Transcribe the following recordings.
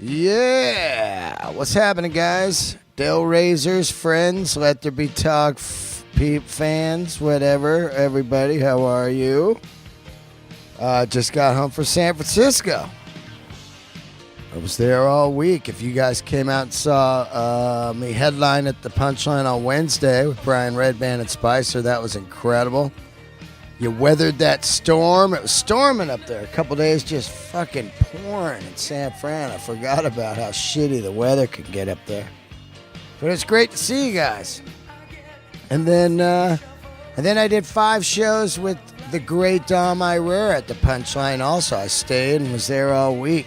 Yeah, what's happening, guys? Delray's friends, Let There Be Talk peep fans, whatever. Everybody, how are you? Just got home from San Francisco. I was there all week. If you guys came out and saw me headline at the Punchline on Wednesday with Brian Redband and Spicer, that was incredible. You weathered that storm. It was storming up there. A couple days just fucking pouring in San Fran. I forgot about how shitty the weather could get up there. But it's great to see you guys. And then I did 5 shows with the great Dom Irera at the Punchline also. I stayed and was there all week,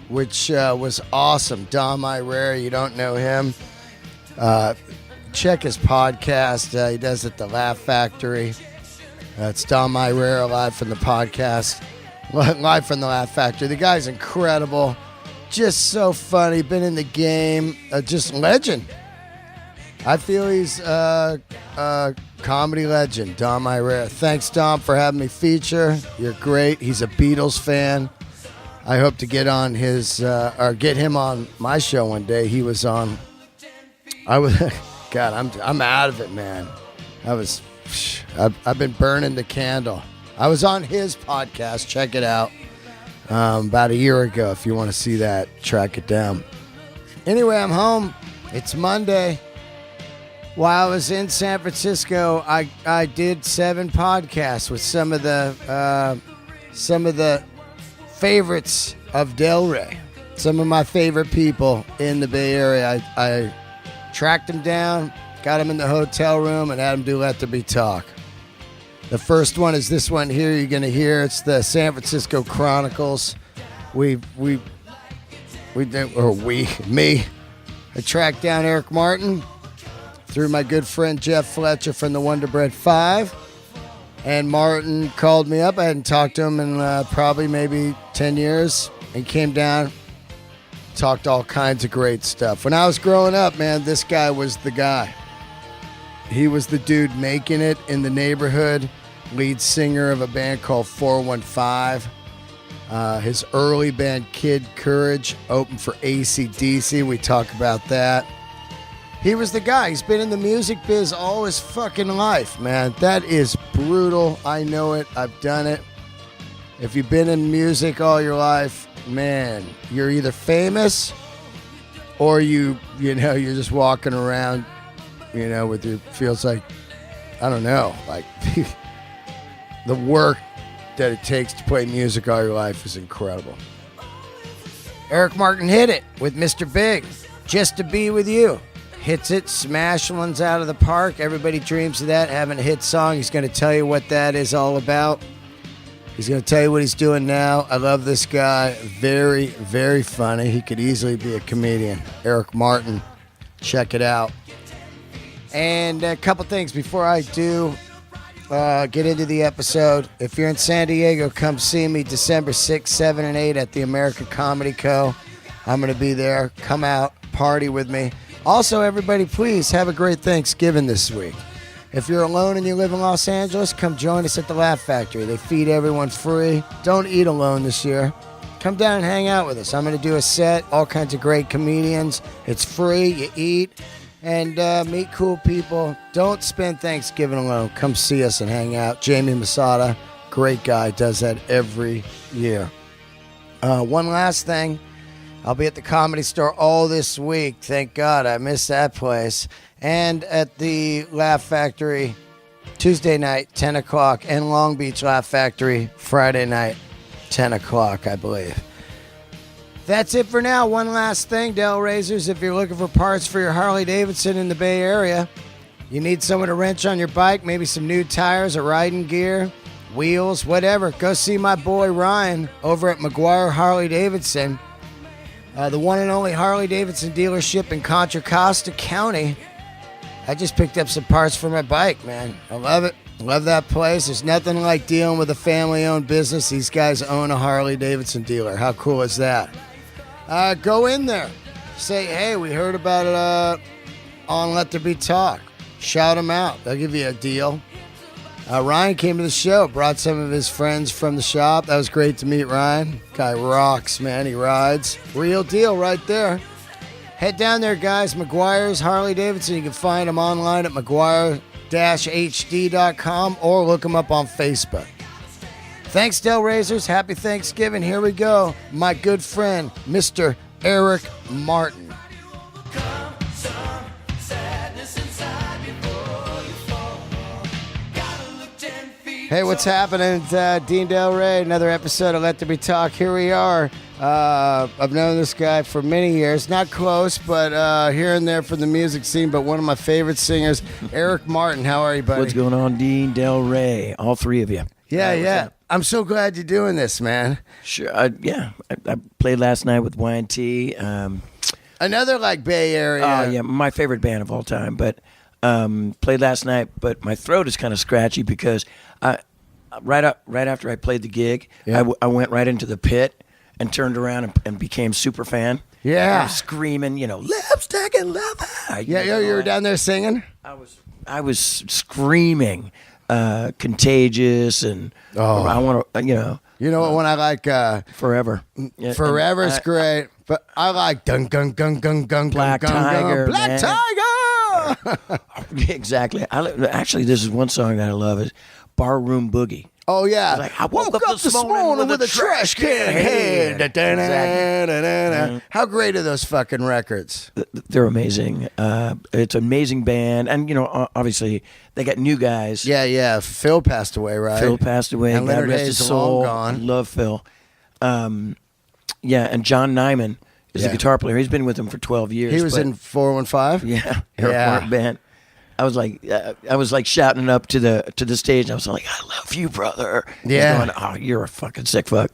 which was awesome. Dom Irera, you don't know him, check his podcast. He does it at the Laugh Factory. It's Dom Irera live from the podcast, live from the Laugh Factory. The guy's incredible, just so funny, been in the game, just legend. I feel he's a comedy legend, Dom Irera. Thanks, Dom, for having me feature. You're great. He's a Beatles fan. I hope to get on his, or get him on my show one day. He was on, God, I'm out of it, man. I've been burning the candle. I was on his podcast. Check it out. About a year ago. If you want to see that, track it down. Anyway, I'm home. It's Monday. While I was in San Francisco, I did 7 podcasts with some of the favorites of Delray. Some of my favorite people in the Bay Area. I tracked them down, got them in the hotel room, and had them do Let There Be Talk. The first one is this one here you're going to hear. It's the San Francisco Chronicles. I tracked down Eric Martin through my good friend Jeff Fletcher from the Wonder Bread 5. And Martin called me up. I hadn't talked to him in probably maybe 10 years. He came down, talked all kinds of great stuff. When I was growing up, man, this guy was the guy. He was the dude making it in the neighborhood, lead singer of a band called 415. His early band, Kid Courage, opened for AC/DC. We talk about that. He was the guy. He's been in the music biz all his fucking life, man. That is brutal. I know it. I've done it. If you've been in music all your life, man, you're either famous or you're just walking around, with your, feels like, I don't know, like the work that it takes to play music all your life is incredible. Eric Martin hit it with Mr. Big, Just to Be With You. Hits it, smash ones out of the park. Everybody dreams of that, having a hit song. He's going to tell you what that is all about. He's going to tell you what he's doing now. I love this guy. Very, very funny. He could easily be a comedian. Eric Martin. Check it out. And a couple things before I do get into the episode. If you're in San Diego, come see me December 6th, 7, and 8 at the American Comedy Co. I'm going to be there. Come out, party with me. Also, everybody, please have a great Thanksgiving this week. If you're alone and you live in Los Angeles, come join us at the Laugh Factory. They feed everyone free. Don't eat alone this year. Come down and hang out with us. I'm going to do a set, all kinds of great comedians. It's free. You eat and meet cool people. Don't spend Thanksgiving alone. Come see us and hang out. Jamie Masada, great guy, does that every year. One last thing. I'll be at the Comedy Store all this week. Thank God, I missed that place. And at the Laugh Factory Tuesday night, 10 o'clock. And Long Beach Laugh Factory Friday night, 10 o'clock, I believe. That's it for now. One last thing, Del Razors. If you're looking for parts for your Harley Davidson in the Bay Area, you need someone to wrench on your bike, maybe some new tires or riding gear, wheels, whatever, go see my boy Ryan over at McGuire Harley Davidson. The one and only Harley Davidson dealership in Contra Costa County. I just picked up some parts for my bike, man. I love it. Love that place. There's nothing like dealing with a family-owned business. These guys own a Harley Davidson dealer. How cool is that? Go in there. Say, hey, we heard about it on Let There Be Talk. Shout them out. They'll give you a deal. Ryan came to the show, brought some of his friends from the shop. That was great to meet Ryan. Guy rocks, man. He rides. Real deal right there. Head down there, guys. McGuire's Harley Davidson. You can find them online at McGuire-HD.com or look them up on Facebook. Thanks, Delraysers. Happy Thanksgiving. Here we go. My good friend, Mr. Eric Martin. Hey, what's happening? Dean Delray, another episode of Let There Be Talk. Here we are. I've known this guy for many years. Not close, but here and there from the music scene, but one of my favorite singers, Eric Martin. How are you, buddy? What's going on, Dean Delray? All three of you. Yeah. I'm so glad you're doing this, man. Sure. I played last night with Y&T. Another, like, Bay Area. Yeah, my favorite band of all time, but... played last night, but my throat is kind of scratchy because right after I played the gig, I went right into the pit and turned around and became super fan. Yeah, I was screaming, lipstick and leather. You were down there singing. I was screaming, contagious, and I want to, You know when I like forever. Forever's great, but I like Gung Gung Gung Gung Gung Black Tiger, Black man. Tiger. Exactly. Actually, this is one song that I love is Barroom Boogie. Oh yeah. Like, I woke up this morning with a trash can head. Exactly. How great are those fucking records? They're amazing. It's an amazing band, and obviously they got new guys. Yeah. Phil passed away, right? Phil passed away. And God Leonard rest Hayes his is long soul. gone. Love Phil. And John Nyman is the guitar player. He's been with him for 12 years. He was in 415. Yeah, Eric band. I was like shouting up to the stage. I was like, "I love you, brother." Yeah. He's going, "Oh, you're a fucking sick fuck."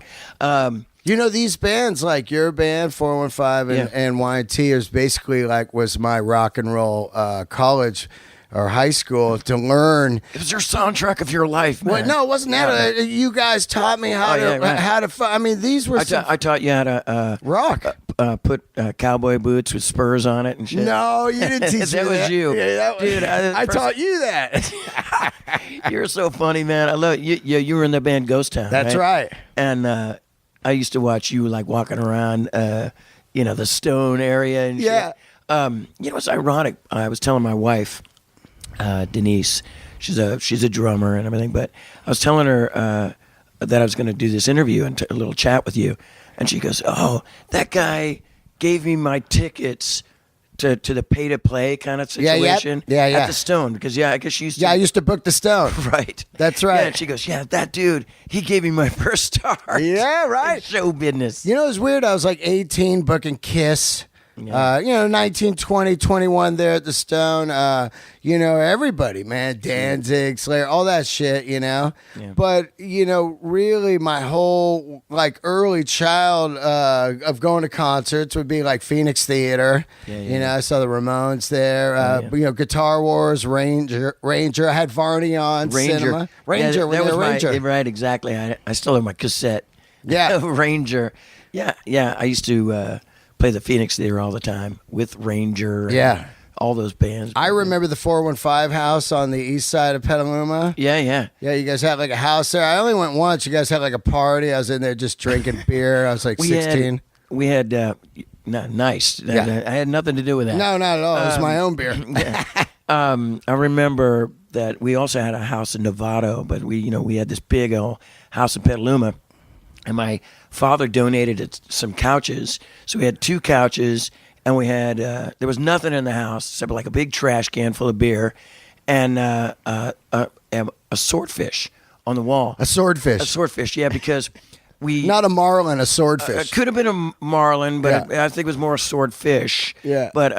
These bands, like your band, 415 and Y&T, is basically was my rock and roll college or high school to learn. It was your soundtrack of your life, man. Well, no, it wasn't that. You guys taught me how to. These were. I taught you how to rock. Put cowboy boots with spurs on it and shit. No, you didn't teach me that. Was you. Yeah, dude. I taught you that. You're so funny, man. I love you. You were in the band Ghost Town. That's right. And I used to watch you walking around, the Stone area and shit. It's ironic. I was telling my wife, Denise, she's a drummer and everything, but I was telling her that I was going to do this interview and a little chat with you. And she goes, "Oh, that guy gave me my tickets to the pay-to-play kind of situation at the Stone." Because, I guess she used to... Yeah, I used to book the Stone. Right. That's right. Yeah, and she goes, "Yeah, that dude, he gave me my first start." Yeah, right. In show business. It was weird. I was like 18 booking Kiss. 19, 20, 21 there at the Stone. Everybody, man. Danzig, Slayer, all that shit, Yeah. But, really my whole, early child of going to concerts would be Phoenix Theater. I saw the Ramones there. Guitar Wars, Ranger. I had Varney on cinema. Ranger. That was Ranger. Right, exactly. I still have my cassette. Yeah. Ranger. Yeah. I used to... play the Phoenix Theater all the time with Ranger and all those bands. I remember the 415 house on the east side of Petaluma. Yeah, you guys had a house there. I only went once. You guys had a party. I was in there just drinking beer. I was 16. We had nice. I had nothing to do with that. No, not at all. It was my own beer. I remember that we also had a house in Novato, but we had this big old house in Petaluma. And my father donated some couches. So we had 2 couches, and we had, there was nothing in the house except a big trash can full of beer and a swordfish on the wall. A swordfish? A swordfish, yeah, because we... Not a marlin, a swordfish. It could have been a marlin, but I think it was more a swordfish. Yeah. But,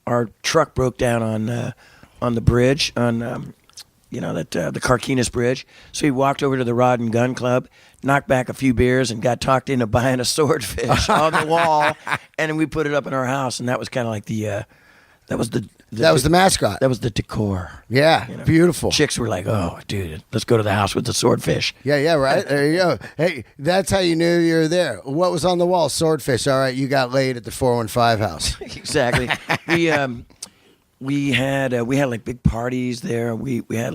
our truck broke down on the bridge, on... the Carquinez Bridge. So he walked over to the Rod and Gun Club, knocked back a few beers, and got talked into buying a swordfish on the wall. And then we put it up in our house, and that was kind of like that was the mascot. That was the decor. Yeah, beautiful. Chicks were like, "Oh, dude, let's go to the house with the swordfish." Yeah, right. There you go. Hey, that's how you knew you were there. What was on the wall? Swordfish. All right, you got laid at the 415 house. Exactly. We had big parties there. We had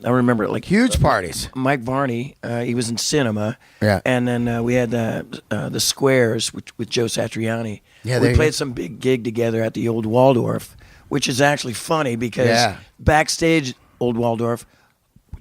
I remember like Huge parties. Mike Varney, he was in cinema. Yeah. And then we had the Squares with Joe Satriani. Yeah, we played some big gig together at the Old Waldorf, which is actually funny because backstage Old Waldorf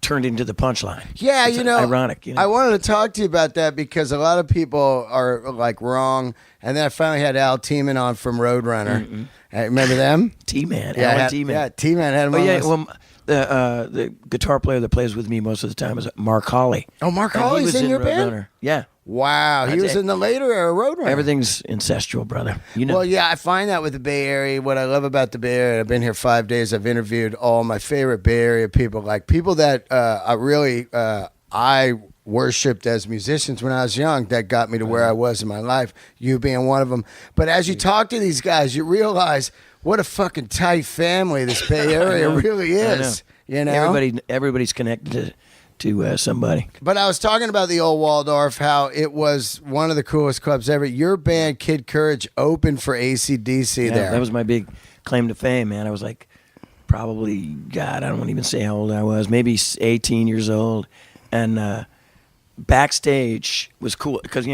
turned into the Punchline. Yeah, it's ironic. I wanted to talk to you about that because a lot of people are like wrong. And then I finally had Al Tiemann on from Roadrunner. Mm-hmm. Remember them? T-Man, Yeah, Alan T-Man. Yeah, T-Man had him on. Yeah, well, the guitar player that plays with me most of the time is Mark Hawley. Oh, Mark And he Hawley's was in your band? Roadrunner. Yeah. Wow, he was in the later era Roadrunner. Everything's ancestral, brother. Well, yeah, I find that with the Bay Area. What I love about the Bay Area, I've been here 5 days. I've interviewed all my favorite Bay Area people, like people that I worshipped as musicians when I was young. That got me to where I was in my life. You being one of them. But as you talk to these guys, you realize what a fucking tight family this Bay Area really is. You know, everybody's connected to somebody. But I was talking about the Old Waldorf, how it was one of the coolest clubs ever. Your band, Kid Courage, opened for AC/DC there. That was my big claim to fame, man. I was like probably, God, I don't even say how old I was, maybe 18 years old. And backstage was cool because,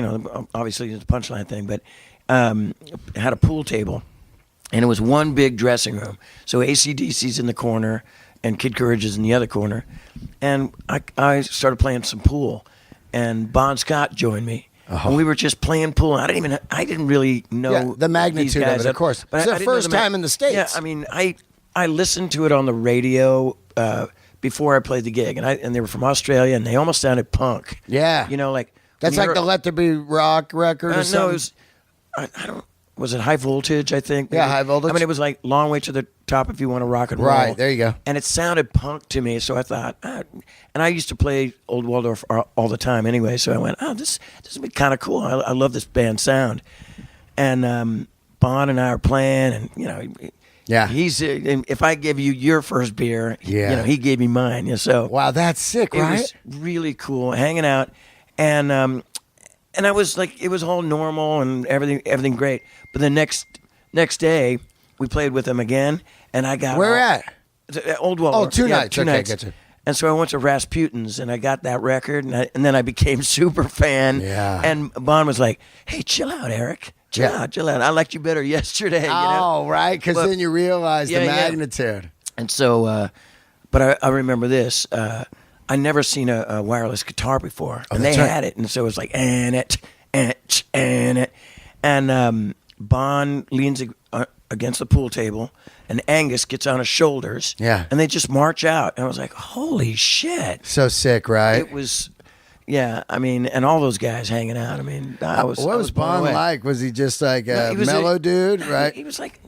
obviously it's a Punchline thing, but it had a pool table. And it was one big dressing room. So AC/DC's in the corner and Kid Courage is in the other corner. And I started playing some pool. And Bon Scott joined me. Uh-huh. And we were just playing pool. I didn't really know the magnitude these guys of it, of course. But it's the first time in the States. Yeah, I mean, I listened to it on the radio before I played the gig. And they were from Australia and they almost sounded punk. Yeah. Like... That's like the Let There Be Rock record or something? No, it was... I don't... Was it High Voltage, I think? Yeah, High Voltage. I mean, it was like Long Way to the Top if you want to rock and roll. Right, there you go. And it sounded punk to me, so I thought, and I used to play Old Waldorf all the time anyway, so I went, this would be kind of cool. I love this band sound. And Bon and I are playing, and, yeah. He's if I give you your first beer, he gave me mine. So wow, that's sick, right? It was really cool hanging out, and I was like, it was all normal and everything great. But the next day, we played with them again, and I got where at? Old Waldorf. Oh, two nights. Two nights. Gotcha. And so I went to Rasputin's, and I got that record, and then I became super fan. Yeah. And Bon was like, "Hey, chill out, Eric. Chill out. I liked you better yesterday." Oh, right, because then you realize the magnitude. And so, but I remember this. I never seen a wireless guitar before, and they had it, and so it was like and Bon leans against the pool table, and Angus gets on his shoulders, and they just march out, and I was like, holy shit, so sick, right? It was, I mean, and all those guys hanging out. I mean, what was Bon like? Was he just like a mellow dude, right? He was like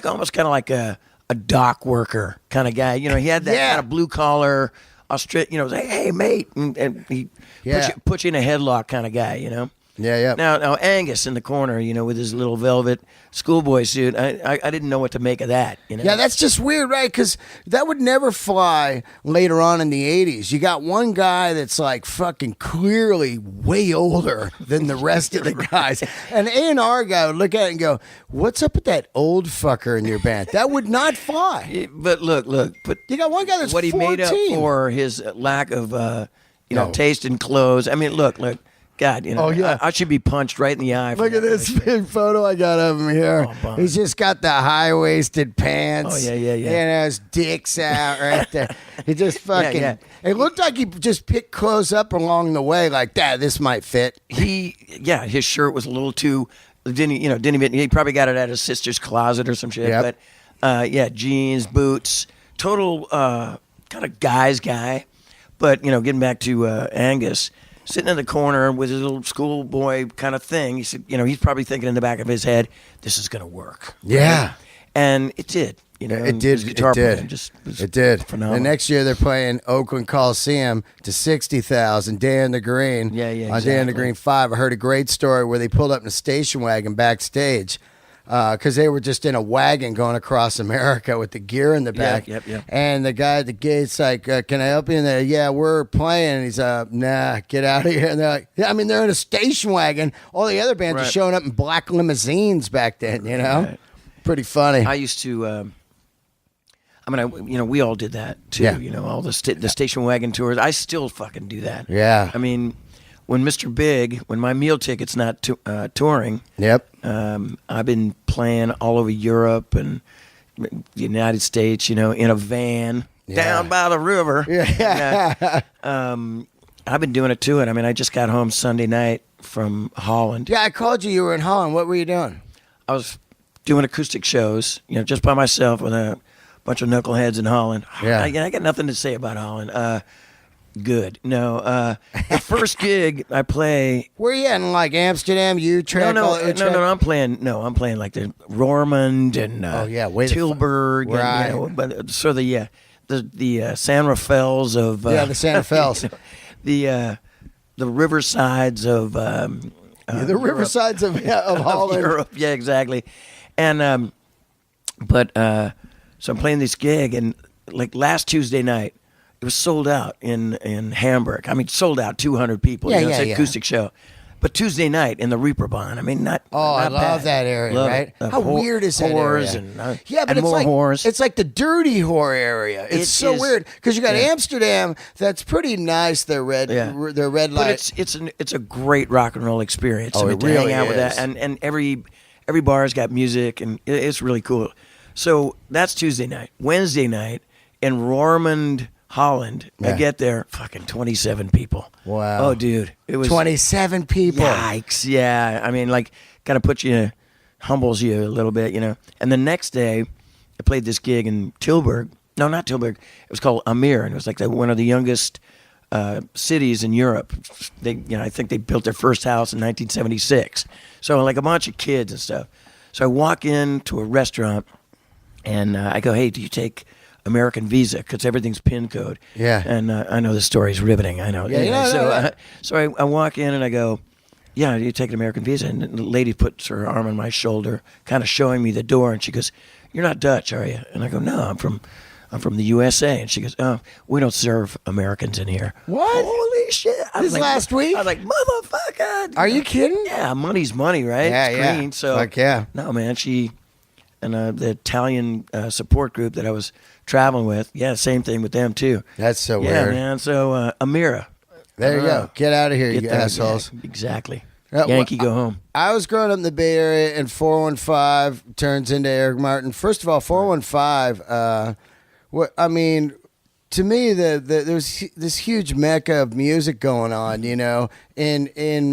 almost kind of like a dock worker kind of guy. He had that kind of blue collar. Australia, say, hey, mate, and he puts you in a headlock kind of guy, Yeah. Now Angus in the corner, with his little velvet schoolboy suit, I didn't know what to make of that, Yeah, that's just weird, right? Because that would never fly later on in the 80s. You got one guy that's like fucking clearly way older than the rest of the guys. An A&R guy would look at it and go, what's up with that old fucker in your band? That would not fly. But look, but you got one guy that's what 14. He made up for his lack of, taste in clothes. I mean, look. God, I should be punched right in the eye. Look at this big photo I got of him here. Oh, he's just got the high-waisted pants. Oh, yeah. His dick's out right there. He just fucking... It looked like he just picked clothes up along the way like that. This might fit. His shirt was a little too... He probably got it at his sister's closet or some shit. Yep. But, jeans, boots, total kind of guy's guy. But, getting back to Angus... Sitting in the corner with his little schoolboy kind of thing. He said, he's probably thinking in the back of his head, this is going to work. Yeah. Right? And it did. It did. It did. Phenomenal. The next year they're playing Oakland Coliseum to 60,000. Day in the Green. Yeah, exactly. On Day in the Green 5. I heard a great story where they pulled up in a station wagon backstage. Because they were just in a wagon going across America with the gear in the back. Yep. And the guy at the gate's like, can I help you? And they're, yeah, we're playing. And he's nah, get out of here. And they're like, they're in a station wagon. All the other bands are showing up in black limousines back then, Right. Pretty funny. I used to I mean, we all did that too. Yeah. All the station wagon tours. I still fucking do that. Yeah. I mean, when Mr. Big, when my meal ticket's not touring, Yep. I've been playing all over Europe and the United States. In a van down by the river. Yeah. I've been doing it too. I mean, I just got home Sunday night from Holland. Yeah, I called you. You were in Holland. What were you doing? I was doing acoustic shows, just by myself with a bunch of knuckleheads in Holland. Yeah. I got nothing to say about Holland. Good. No. The first gig I play. Where you at, in like Amsterdam, Utrecht? No. I'm playing like the Roermond and Tilburg. Right. And, but sort of the San Rafaels of the San Rafaels. The riversides of the riversides of Holland. Europe. Yeah, exactly. And so I'm playing this gig, and like last Tuesday night, it was sold out in Hamburg. I mean, sold out, 200 people. It's an acoustic show. But Tuesday night in the Reeperbahn, I mean, not I not love bad. that area, Love right? it. How weird is that whores area? but but it's more like whores. It's like the dirty whore area. It's so weird because you got Amsterdam. That's pretty nice. Their red light. But it's a great rock and roll experience. Oh, I mean, it really to hang out with is. that, and every bar's got music, and it's really cool. So that's Tuesday night. Wednesday night in Roermond, Holland. I get there, fucking 27 people. Wow. Oh, dude, it was 27 people. Yikes! Yeah, I mean, like, kind of humbles you a little bit, And the next day, I played this gig in Tilburg. No, not Tilburg. It was called Amir, and it was like one of the youngest cities in Europe. I think they built their first house in 1976. So like a bunch of kids and stuff. So I walk into a restaurant, and I go, "Hey, do you take American Visa?" Because everything's PIN code. Yeah. And I know this story is riveting. I know. So I walk in and I go, "Yeah, do you take an American Visa?" And the lady puts her arm on my shoulder, kind of showing me the door, and she goes, "You're not Dutch, are you?" And I go, "No, I'm from the USA." And she goes, "Oh, we don't serve Americans in here." What? Holy shit! This last week? I was like, "Motherfucker!" Are you kidding? Yeah, money's money, right? Yeah, It's green, So fuck yeah. No, man, she and the Italian support group that I was traveling with, same thing with them too. That's so Yeah, weird. man. So Amira. There you go. Get out of here, you assholes. Yeah, exactly. Well, Yankee, go home. I was growing up in the Bay Area, and 415 turns into Eric Martin. First of all, 415. To me, there's this huge mecca of music going on, in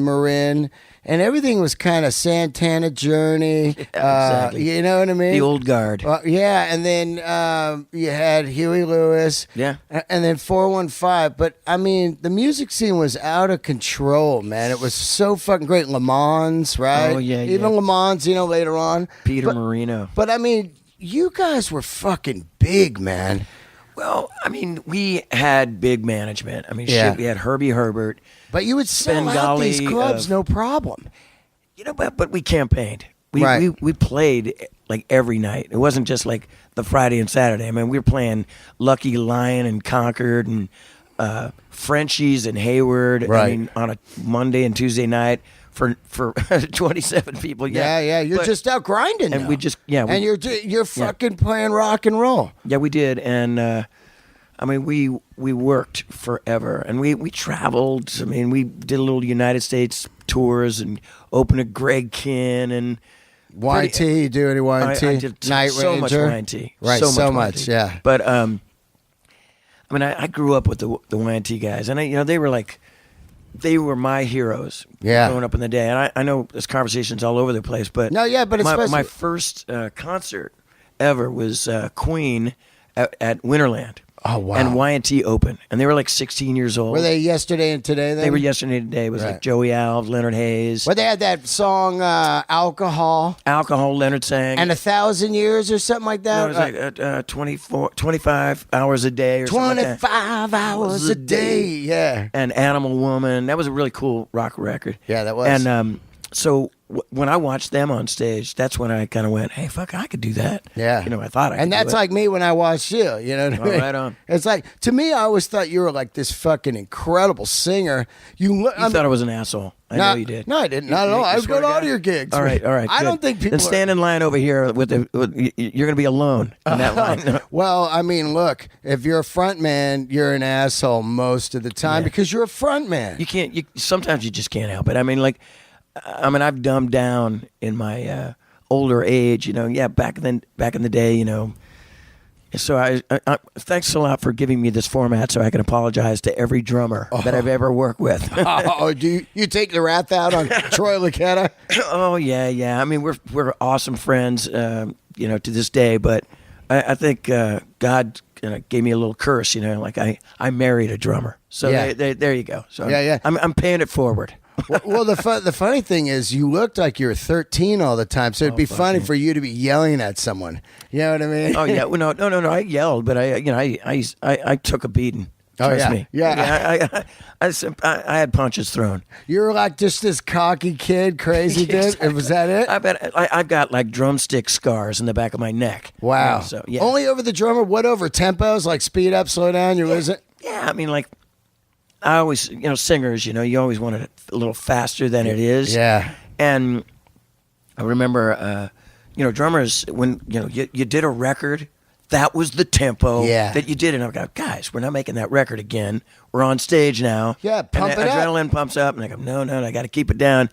Marin, and everything was kind of Santana, Journey. Exactly. You know what I mean? The old guard. And then you had Huey Lewis. Yeah. And then 415. But, I mean, the music scene was out of control, man. It was so fucking great. Le Mans, right? Oh, yeah, Even Le Mans, later on. Peter Marino. But, I mean, you guys were fucking big, man. Well, I mean, we had big management. I mean, shit, we had Herbie Herbert. But you would sell out these clubs, no problem. But we campaigned. We played like every night. It wasn't just like the Friday and Saturday. I mean, we were playing Lucky Lion and Concord and Frenchies and Hayward. Right. I mean, on a Monday and Tuesday night for 27 people. Yeah. You're just out grinding. And now. we just and you're fucking playing rock and roll. Yeah, we did. And I mean, we worked forever, and we traveled. I mean, we did a little United States tours and opened at Greg Kinn and YT. You do any YT? I did Night so Ranger? much YT. Right, so much, YT. yeah. But I mean, I grew up with the YT guys, and they were my heroes. Yeah. Growing up in the day, and I know there's conversations all over the place, but but especially my first concert ever was Queen at Winterland. Oh, wow. And Y&T opened, and they were like 16 years old. Were they Yesterday and Today then? They were Yesterday and Today. It was like Joey Alves, Leonard Hayes. Well, they had that song Alcohol. Alcohol, Leonard sang. And 1,000 Years or something like that? No, it was like 25 hours a day or something like that. 25 hours a day, yeah. And Animal Woman. That was a really cool rock record. Yeah, that was. And so when I watched them on stage, that's when I kind of went, "Hey, fuck, I could do that." Yeah, I thought I could. And that's do it. like me when I watched you. You know what I mean? Right on. It's like, to me, I always thought you were like this fucking incredible singer. You thought I was an asshole. I know you did. No, I didn't. Not at all. I would go to all your gigs. All right. I don't think people. Then stand in line over here you're going to be alone in that line. Well, I mean, look, if you're a front man, you're an asshole most of the time because you're a front man. You can't. Sometimes you just can't help it. I mean, I've dumbed down in my older age. Yeah, back in the day. So I thanks a lot for giving me this format so I can apologize to every drummer that I've ever worked with. Do you take the wrath out on Troy Lucetta? Oh yeah. I mean, we're awesome friends, to this day. But I think God gave me a little curse, like I married a drummer. So there you go. So yeah. I'm paying it forward. Well, the funny thing is, you looked like you were 13 all the time, so it'd be funny for you to be yelling at someone. You know what I mean? Oh yeah, well, no. I yelled, but I took a beating. Trust me. Yeah. I had punches thrown. You were like just this cocky kid, crazy dude. Exactly. Was that it? I bet I've got like drumstick scars in the back of my neck. Wow. So yeah. Only over the drummer. What over tempos? Like speed up, slow down. You lose it. Yeah, I mean, like I always, singers, you always want it a little faster than it is. Yeah. And I remember, drummers, when, you did a record, that was the tempo that you did. And I go, guys, we're not making that record again. We're on stage now. Yeah, pump and it up. Adrenaline pumps up. And I go, no, I got to keep it down.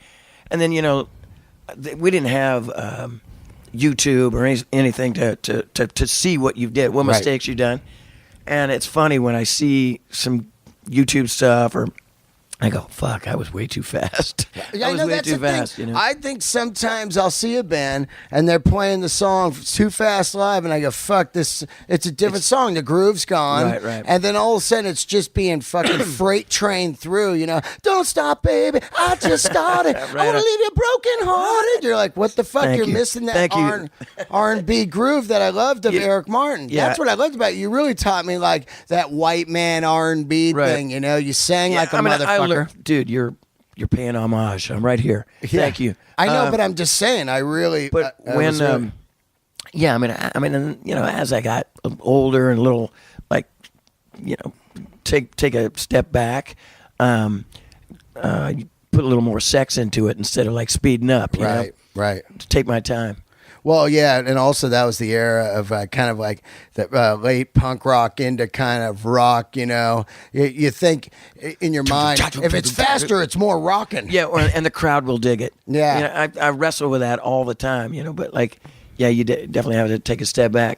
And then, we didn't have YouTube or anything to see what you did, what mistakes you've done. And it's funny when I see some YouTube stuff, or I go, fuck, I was way too fast. Yeah, I was way too fast. I think sometimes I'll see a band and they're playing the song too fast live, and I go, fuck this. It's a different song. The groove's gone. Right. And then all of a sudden it's just being fucking freight trained through, Don't stop, baby. I just started. I want to leave you broken hearted. You're like, what the fuck? You're missing that R&B groove that I loved of Eric Martin. Yeah. That's what I loved about you. You really taught me like that white man R&B thing, You sang like a motherfucker. Dude, you're paying homage. I'm right here. Yeah. Thank you. I know, but I'm just saying. I really. But when, as I got older and a little, take a step back, you put a little more sex into it instead of like speeding up. Right. To take my time. Well, yeah, and also that was the era of kind of like the late punk rock into kind of rock. You think in your mind, if it's faster, it's more rocking. Yeah, and the crowd will dig it. Yeah, I wrestle with that all the time. But you definitely have to take a step back.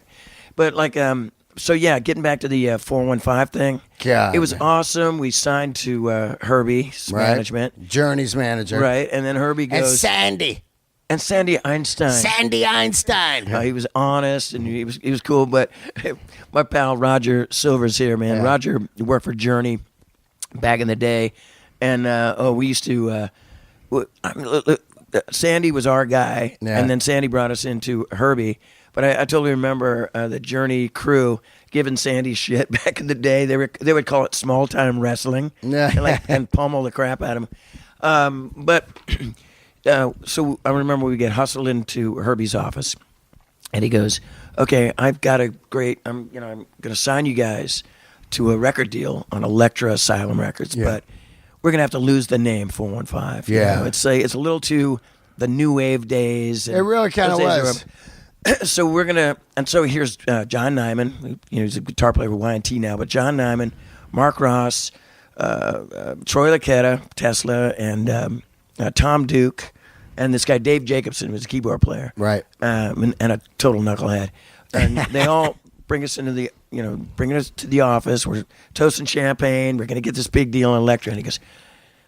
But getting back to the 415 thing. Yeah, it was awesome. We signed to Herbie's management, Journey's manager, right? And then Herbie goes And Sandy Einstein. He was honest and he was cool. But my pal Roger Silver's here, man. Yeah. Roger worked for Journey back in the day, and we used to. Sandy was our guy, and then Sandy brought us into Herbie. But I totally remember the Journey crew giving Sandy shit back in the day. They would call it small time wrestling, and pummel the crap out of him. But. So I remember we get hustled into Herbie's office, and he goes, "Okay, I've got I'm going to sign you guys to a record deal on Elektra Asylum Records, but we're going to have to lose the name 415. Yeah, it's a little too the new wave days. It really kind of was. So we're gonna, and so here's John Nyman. He's a guitar player with Y&T now, but John Nyman, Mark Ross, Troy Lucetta, Tesla, and Tom Duke. And this guy, Dave Jacobson, was a keyboard player. Right. And a total knucklehead. And they all bring us to the office. We're toasting champagne. We're going to get this big deal on Elektra. And he goes,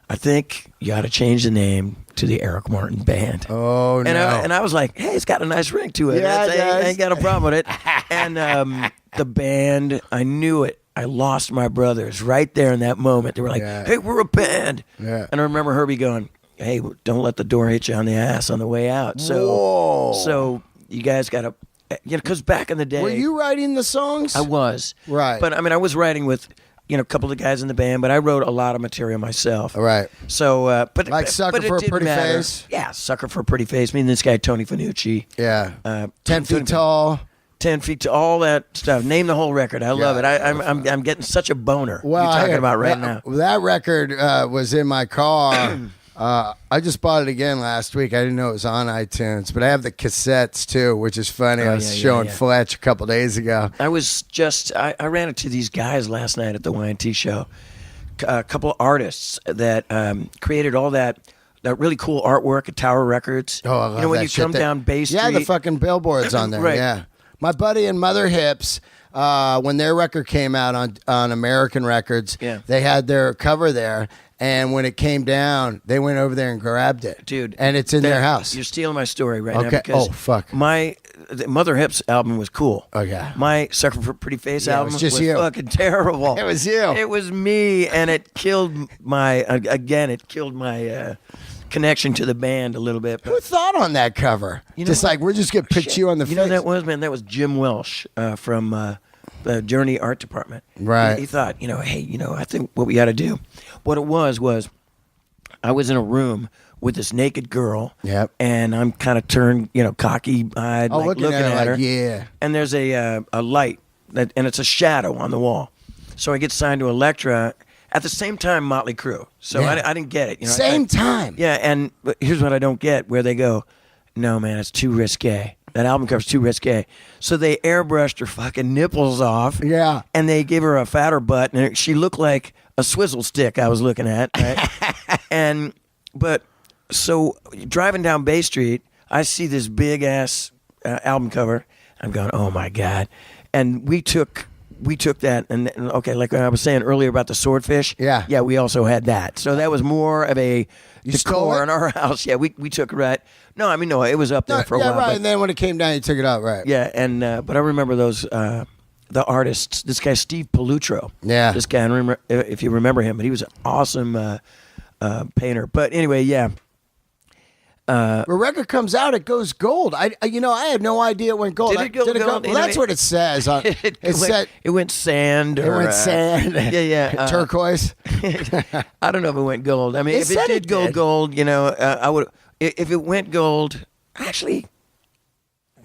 I think you ought to change the name to the Eric Martin Band. Oh, no. And I was like, hey, it's got a nice ring to it. Yeah, I ain't got a problem with it. And the band, I knew it. I lost my brothers right there in that moment. They were like, hey, we're a band. Yeah. And I remember Herbie going, hey, don't let the door hit you on the ass on the way out. So you guys got to, because back in the day. Were you writing the songs? I was. Right. But I was writing with a couple of guys in the band, but I wrote a lot of material myself. Right. So, but Like but Sucker it for a didn't Pretty matter. Face? Yeah, Sucker for a Pretty Face. Me and this guy Tony Fanucci. Yeah. 10 feet tall. 10 feet to all that stuff. Name the whole record. I love it. I'm getting such a boner. Well, you're talking about right now. That record was in my car. I just bought it again last week. I didn't know it was on iTunes, but I have the cassettes too, which is funny. I was showing Fletch a couple days ago. I ran into these guys last night at the Y&T show. A couple of artists that created all that really cool artwork at Tower Records. Oh, I love when that you shit. come down Bay Street. Yeah, the fucking billboards on there. Right. Yeah. My buddy and Mother Hips, when their record came out on American Records, they had their cover there. And when it came down, they went over there and grabbed it. Dude. And it's in their house. You're stealing my story right now. Okay. Because fuck. the Mother Hips album was cool. Oh, yeah. My Sucker for Pretty Face album was just you. fucking terrible. It was you. It was me, and it killed my connection to the band a little bit. But, Who thought on that cover? Just like, we're just going to pitch you on the face. You know who that was, man? That was Jim Welsh from the Journey Art Department. Right. He thought, hey, I think what we got to do. What it was I was in a room with this naked girl. Yep. And I'm kind of turned, cocky-eyed, looking at her. Yeah. And there's a light, and it's a shadow on the wall. So I get signed to Elektra at the same time Motley Crue. So I didn't get it. Same time. Yeah, but here's what I don't get, where they go, no, man, it's too risque. That album cover's too risque. So they airbrushed her fucking nipples off. Yeah. And they gave her a fatter butt, and she looked like a swizzle stick I was looking at. Right? So driving down Bay Street, I see this big ass album cover. I'm going, oh my God. And we took that, and okay, like I was saying earlier about the swordfish. Yeah, we also had that. So that was more of a decor it? in our house. Yeah, we took it. No, it was up there for a while. Right. But, And then when it came down, you took it out, right? Yeah, and but I remember those the artists. This guy Steve Palutro. Yeah. This guy, I don't remember if you remember him, but he was an awesome painter. But anyway, yeah. The record comes out, it goes gold. I had no idea it went gold. Did it go gold? Well, that's what it says. It went sand. It went sand. Yeah. Turquoise. I don't know if it went gold. I mean, if it did go gold, I would. If it went gold, actually,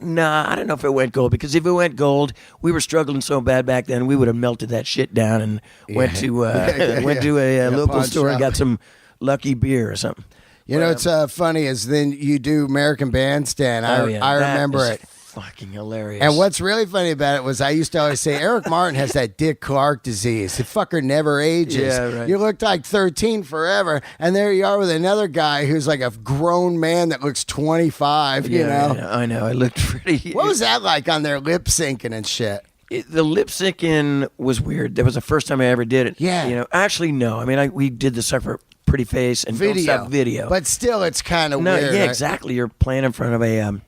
nah, I don't know if it went gold, because if it went gold, we were struggling so bad back then, we would have melted that shit down and went to a local store and got some Lucky beer or something. It's funny is then you do American Bandstand. I remember it. Fucking hilarious. And what's really funny about it was I used to always say Eric Martin has that Dick Clark disease. The fucker never ages. Yeah, right. You looked like 13 forever, and there you are with another guy who's like a grown man that looks 25. Yeah, I know. I looked pretty. What was that like on their lip syncing and shit? The lip syncing was weird. That was the first time I ever did it. Yeah. Actually, no. I mean, we did the Sucker Pretty Face and Don't Stop video. But still, it's kind of weird. Yeah, right? exactly. You're playing in front of a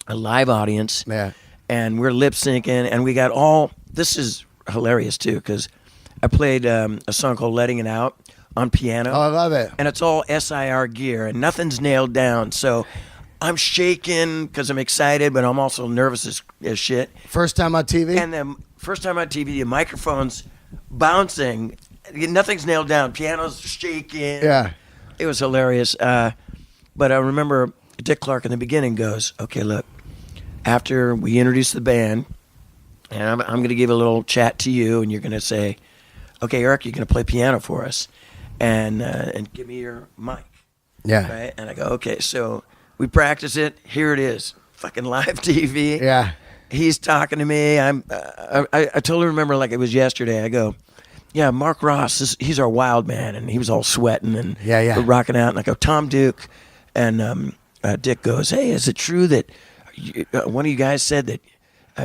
live audience. Yeah. And we're lip syncing, and we got all. This is hilarious too, because I played a song called "Letting It Out" on piano. Oh, I love it. And it's all SIR gear, and nothing's nailed down. So I'm shaking because I'm excited, but I'm also nervous as shit. First time on TV? And the first time on TV, the microphone's bouncing. Nothing's nailed down. Piano's shaking. Yeah. It was hilarious. But I remember Dick Clark in the beginning goes, okay, look, after we introduce the band, and I'm going to give a little chat to you, and you're going to say, okay, Eric, you're going to play piano for us, and give me your mic. Yeah. Right? And I go, okay, so we practice it. Here it is. Fucking live TV. Yeah. He's talking to me. I totally remember like it was yesterday. I go, yeah, Mark Ross, he's our wild man, and he was all sweating and we're rocking out. And I go, Tom Duke, and Dick goes, hey, is it true that one of you guys said that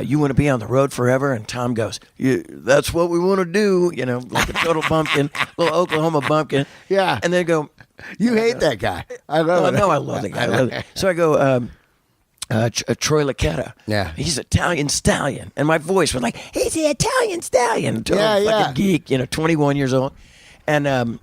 you want to be on the road forever? And Tom goes, yeah, that's what we want to do, like a total bumpkin, little Oklahoma bumpkin. Yeah. And they go, you hate that guy. I love it. No, I love the guy. So I go, Troy Lucchetta. Yeah. He's Italian stallion. And my voice was like, he's the Italian stallion. Total fucking geek, 21 years old. And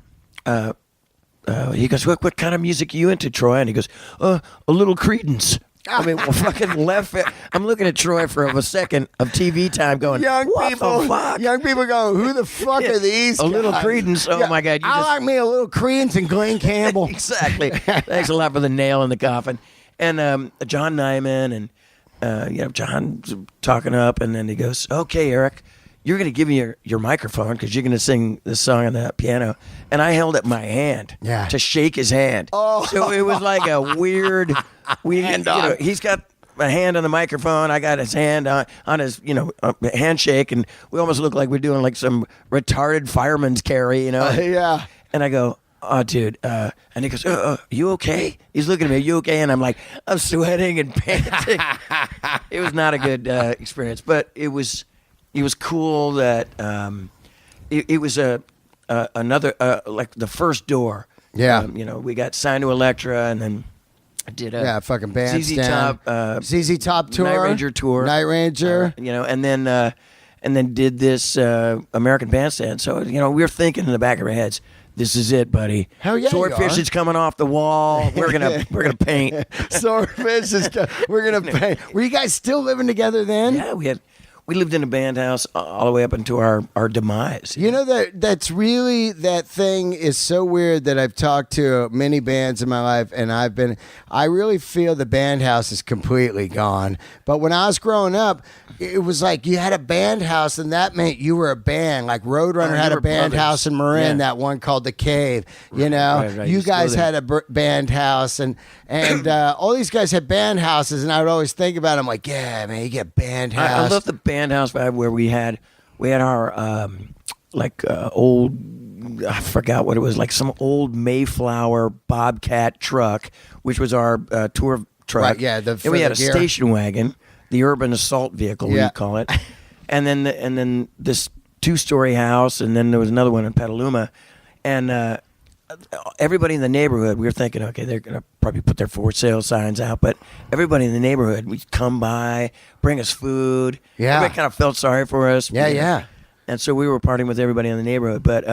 he goes, what kind of music are you into, Troy? And he goes, a little Creedence. I mean, fucking left. I'm looking at Troy for a second of TV time, going, what the fuck? Young people go, who the fuck are these? A little guys? Credence. Oh my God! I like me a little Credence and Glenn Campbell. Exactly. Thanks a lot for the nail in the coffin. And John Nyman and John's talking up, and then he goes, "Okay, Eric, you're going to give me your microphone because you're going to sing this song on the piano." And I held up my hand to shake his hand. Oh. So it was like a weird he's got a hand on the microphone. I got his hand on his, handshake, and we almost look like we're doing like some retarded fireman's carry, Yeah. And I go, "Oh, dude," and he goes, "You okay?" He's looking at me, "You okay?" And I'm like, I'm sweating and panting. It was not a good experience, but it was cool that it was another like the first door. Yeah. We got signed to Elektra, and then I did a fucking bandstand. ZZ Top tour, Night Ranger tour, Night Ranger. And then did this American Bandstand. So we were thinking in the back of our heads, this is it, buddy. Hell yeah, Swordfish is coming off the wall. We're gonna paint. Swordfish is. We're gonna paint. Were you guys still living together then? Yeah, we lived in a band house all the way up into our demise. You know that's really, that thing is so weird that I've talked to many bands in my life, and I really feel the band house is completely gone. But when I was growing up, it was like you had a band house, and that meant you were a band. Like Roadrunner had a band house in Marin, that one called The Cave. Right. You guys had a band house, and all these guys had band houses, and I would always think about them like, yeah, man, you get band house. I love the band house vibe where we had our old, I forgot what it was, like some old Mayflower Bobcat truck, which was our tour truck. Right, yeah. And we had a station wagon, the urban assault vehicle, we call it, and then this 2-story house, and then there was another one in Petaluma, and everybody in the neighborhood, we were thinking, okay, they're going to probably put their for sale signs out, but everybody in the neighborhood would come by, bring us food. Yeah. Everybody kind of felt sorry for us. Yeah. And so we were partying with everybody in the neighborhood. But,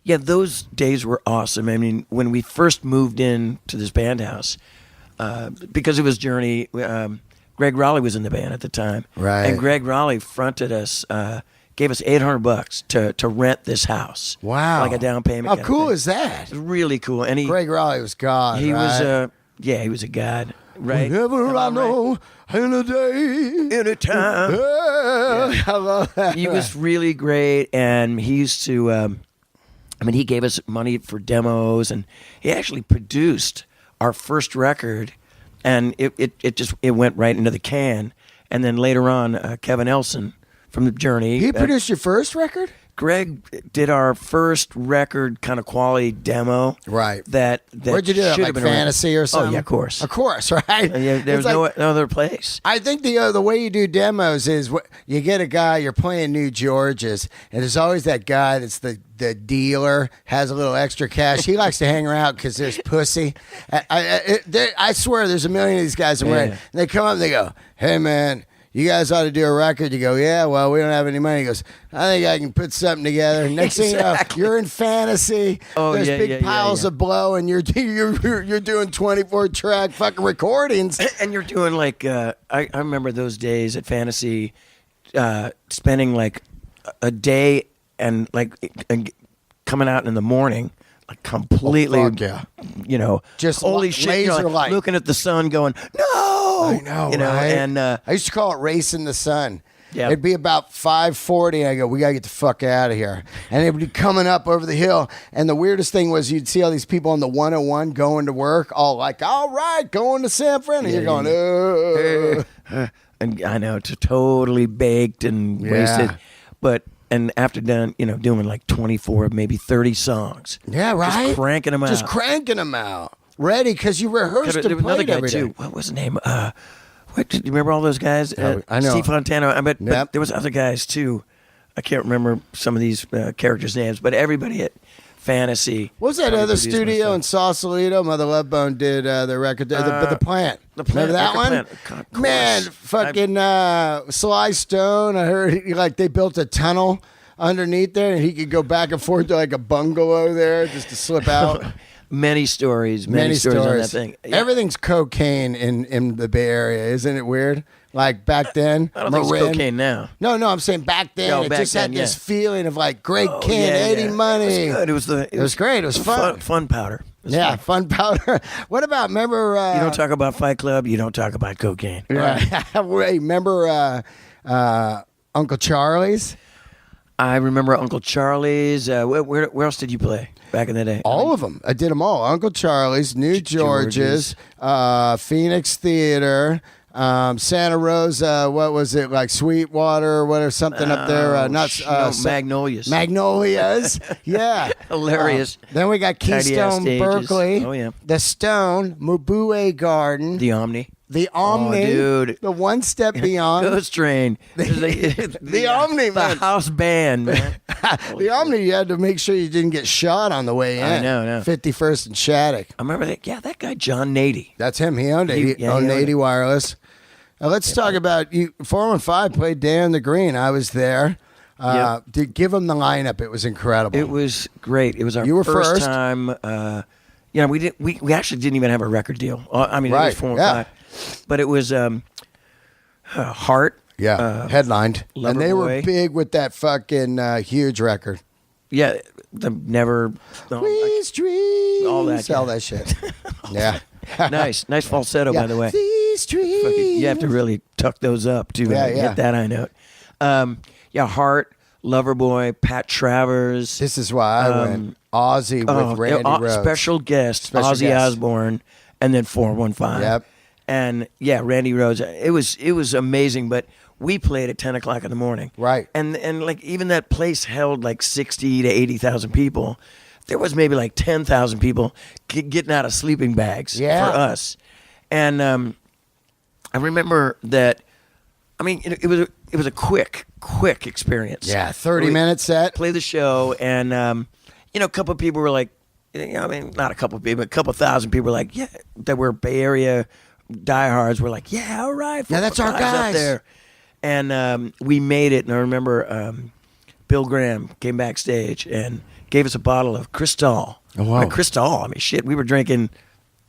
those days were awesome. I mean, when we first moved in to this band house, because it was Journey, Greg Raleigh was in the band at the time. Right. And Greg Raleigh fronted us, gave us $800 to rent this house. Wow. Like a down payment. How cool is that? It was really cool. And Greg Raleigh was God. He right? he was a god. Right. Whenever I know, in a day, in a time. Yeah. I love that. He was really great, and he used to. He gave us money for demos, and he actually produced our first record, and it went right into the can. And then later on, Kevin Elson from the Journey. He produced your first record? Greg did our first record kind of quality demo. Right. That Where'd you do it? Like Fantasy or something? Oh, yeah, of course. Of course, right? There's no other place. I think the way you do demos is you get a guy, you're playing New George's, and there's always that guy that's the dealer, has a little extra cash. He likes to hang around because there's pussy. I swear there's a million of these guys. And they come up and they go, "Hey, man, you guys ought to do a record." You go, "Yeah, well, we don't have any money." He goes, "I think I can put something together." Next thing you know, you're in Fantasy. Oh, there's big piles of blow, and you're doing 24-track fucking recordings. And you're doing like I remember those days at Fantasy, spending like a day and like coming out in the morning. Like completely, just holy shit, laser light, looking at the sun, going, "No!" I know, right? And I used to call it racing the sun. Yeah. It'd be about 5:40, and I go, "We gotta get the fuck out of here." And it would be coming up over the hill. And the weirdest thing was, you'd see all these people on the 101 going to work, all like, "All right, going to San Fran," and you're going, "Oh." And I know, it's totally baked and wasted, but. And after doing like 24, maybe 30 songs. Yeah, right. Just cranking them out. Just cranking them out. Ready, because you rehearsed and played every day. What was the name? Do you remember all those guys? I know. Steve Fontana. But there was other guys, too. I can't remember some of these characters' names, but everybody at Fantasy. What was that other studio in Sausalito? Mother Love Bone did the record there. The Plant. Remember that one? God, man, fucking Sly Stone. I heard they built a tunnel underneath there, and he could go back and forth to like a bungalow there just to slip out. Many stories on that thing. Yeah. Everything's cocaine in the Bay Area, isn't it weird? Like back then, I don't think it's cocaine now. No, I'm saying back then. It just had this feeling of like Greg Kinn, Eddie Money. It was good. It was great. It was fun. Fun powder. Fun powder. What about, remember... you don't talk about Fight Club, you don't talk about cocaine. Yeah. Right. Remember Uncle Charlie's? I remember Uncle Charlie's. Where else did you play back in the day? All of them. I did them all. Uncle Charlie's, New George's, Phoenix Theater... Santa Rosa, what was it, like Sweetwater or whatever, something up there? Magnolias. Magnolias, yeah. Hilarious. Then we got Keystone Berkeley. Oh, yeah. The Stone, Mabue Garden. The Omni. Oh, dude. The One Step Beyond. Ghost Train. The Omni, man. The house band, man. The Omni, you had to make sure you didn't get shot on the way in. I know. 51st and Shattuck. I remember that. Yeah, that guy, John Nady. That's him. He owned it. He owned Nady Wireless. Now, let's talk about you. 415 played Dan and the Green. I was there. To give him the lineup, it was incredible. It was great. It was our first time. We actually didn't even have a record deal. I mean, it was 415, but it was Heart. Yeah, headlined, Lover and they Boy. were big with that fucking huge record. Yeah, Never. These dreams. All that. Sell that shit. Yeah. Nice falsetto, by the way. These dreams. You have to really tuck those up to get that high note. Heart, Loverboy, Pat Travers. This is why I went Ozzy with Randy Rhoads. Special guest, Ozzy Osbourne, and then 415. Yep. And Randy Rhoads. It was amazing, but we played at 10 o'clock in the morning. Right. And like even that place held like 60 to 80,000 people. There was maybe like 10,000 people getting out of sleeping bags for us. And I remember that. I mean, it was a quick experience. Yeah, 30-minute set. Play the show, and a couple of people were like, not a couple of people, but a couple thousand people were like, that were Bay Area diehards were like, yeah, all right, that's our guys up there. And we made it, and I remember Bill Graham came backstage and gave us a bottle of Cristal. Oh, wow. Cristal. I mean, shit, we were drinking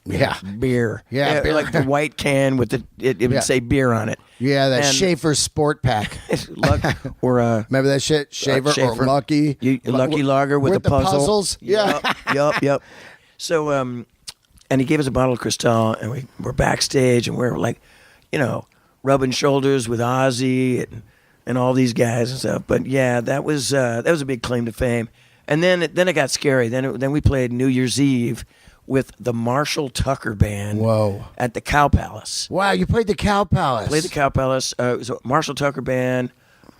beer. Yeah, beer. Like the white can with it would say beer on it. Yeah, that Schaefer Sport Pack. Or remember that shit? Schaefer or Lucky. Lucky Lager with the puzzles. Yeah. Yep. So, and he gave us a bottle of Cristal, and we were backstage, and we're like, rubbing shoulders with Ozzy and all these guys and stuff. But that was a big claim to fame. And then it got scary. Then we played New Year's Eve with the Marshall Tucker Band. Whoa. At the Cow Palace. Wow, you played the Cow Palace. Played the Cow Palace. It was a Marshall Tucker Band.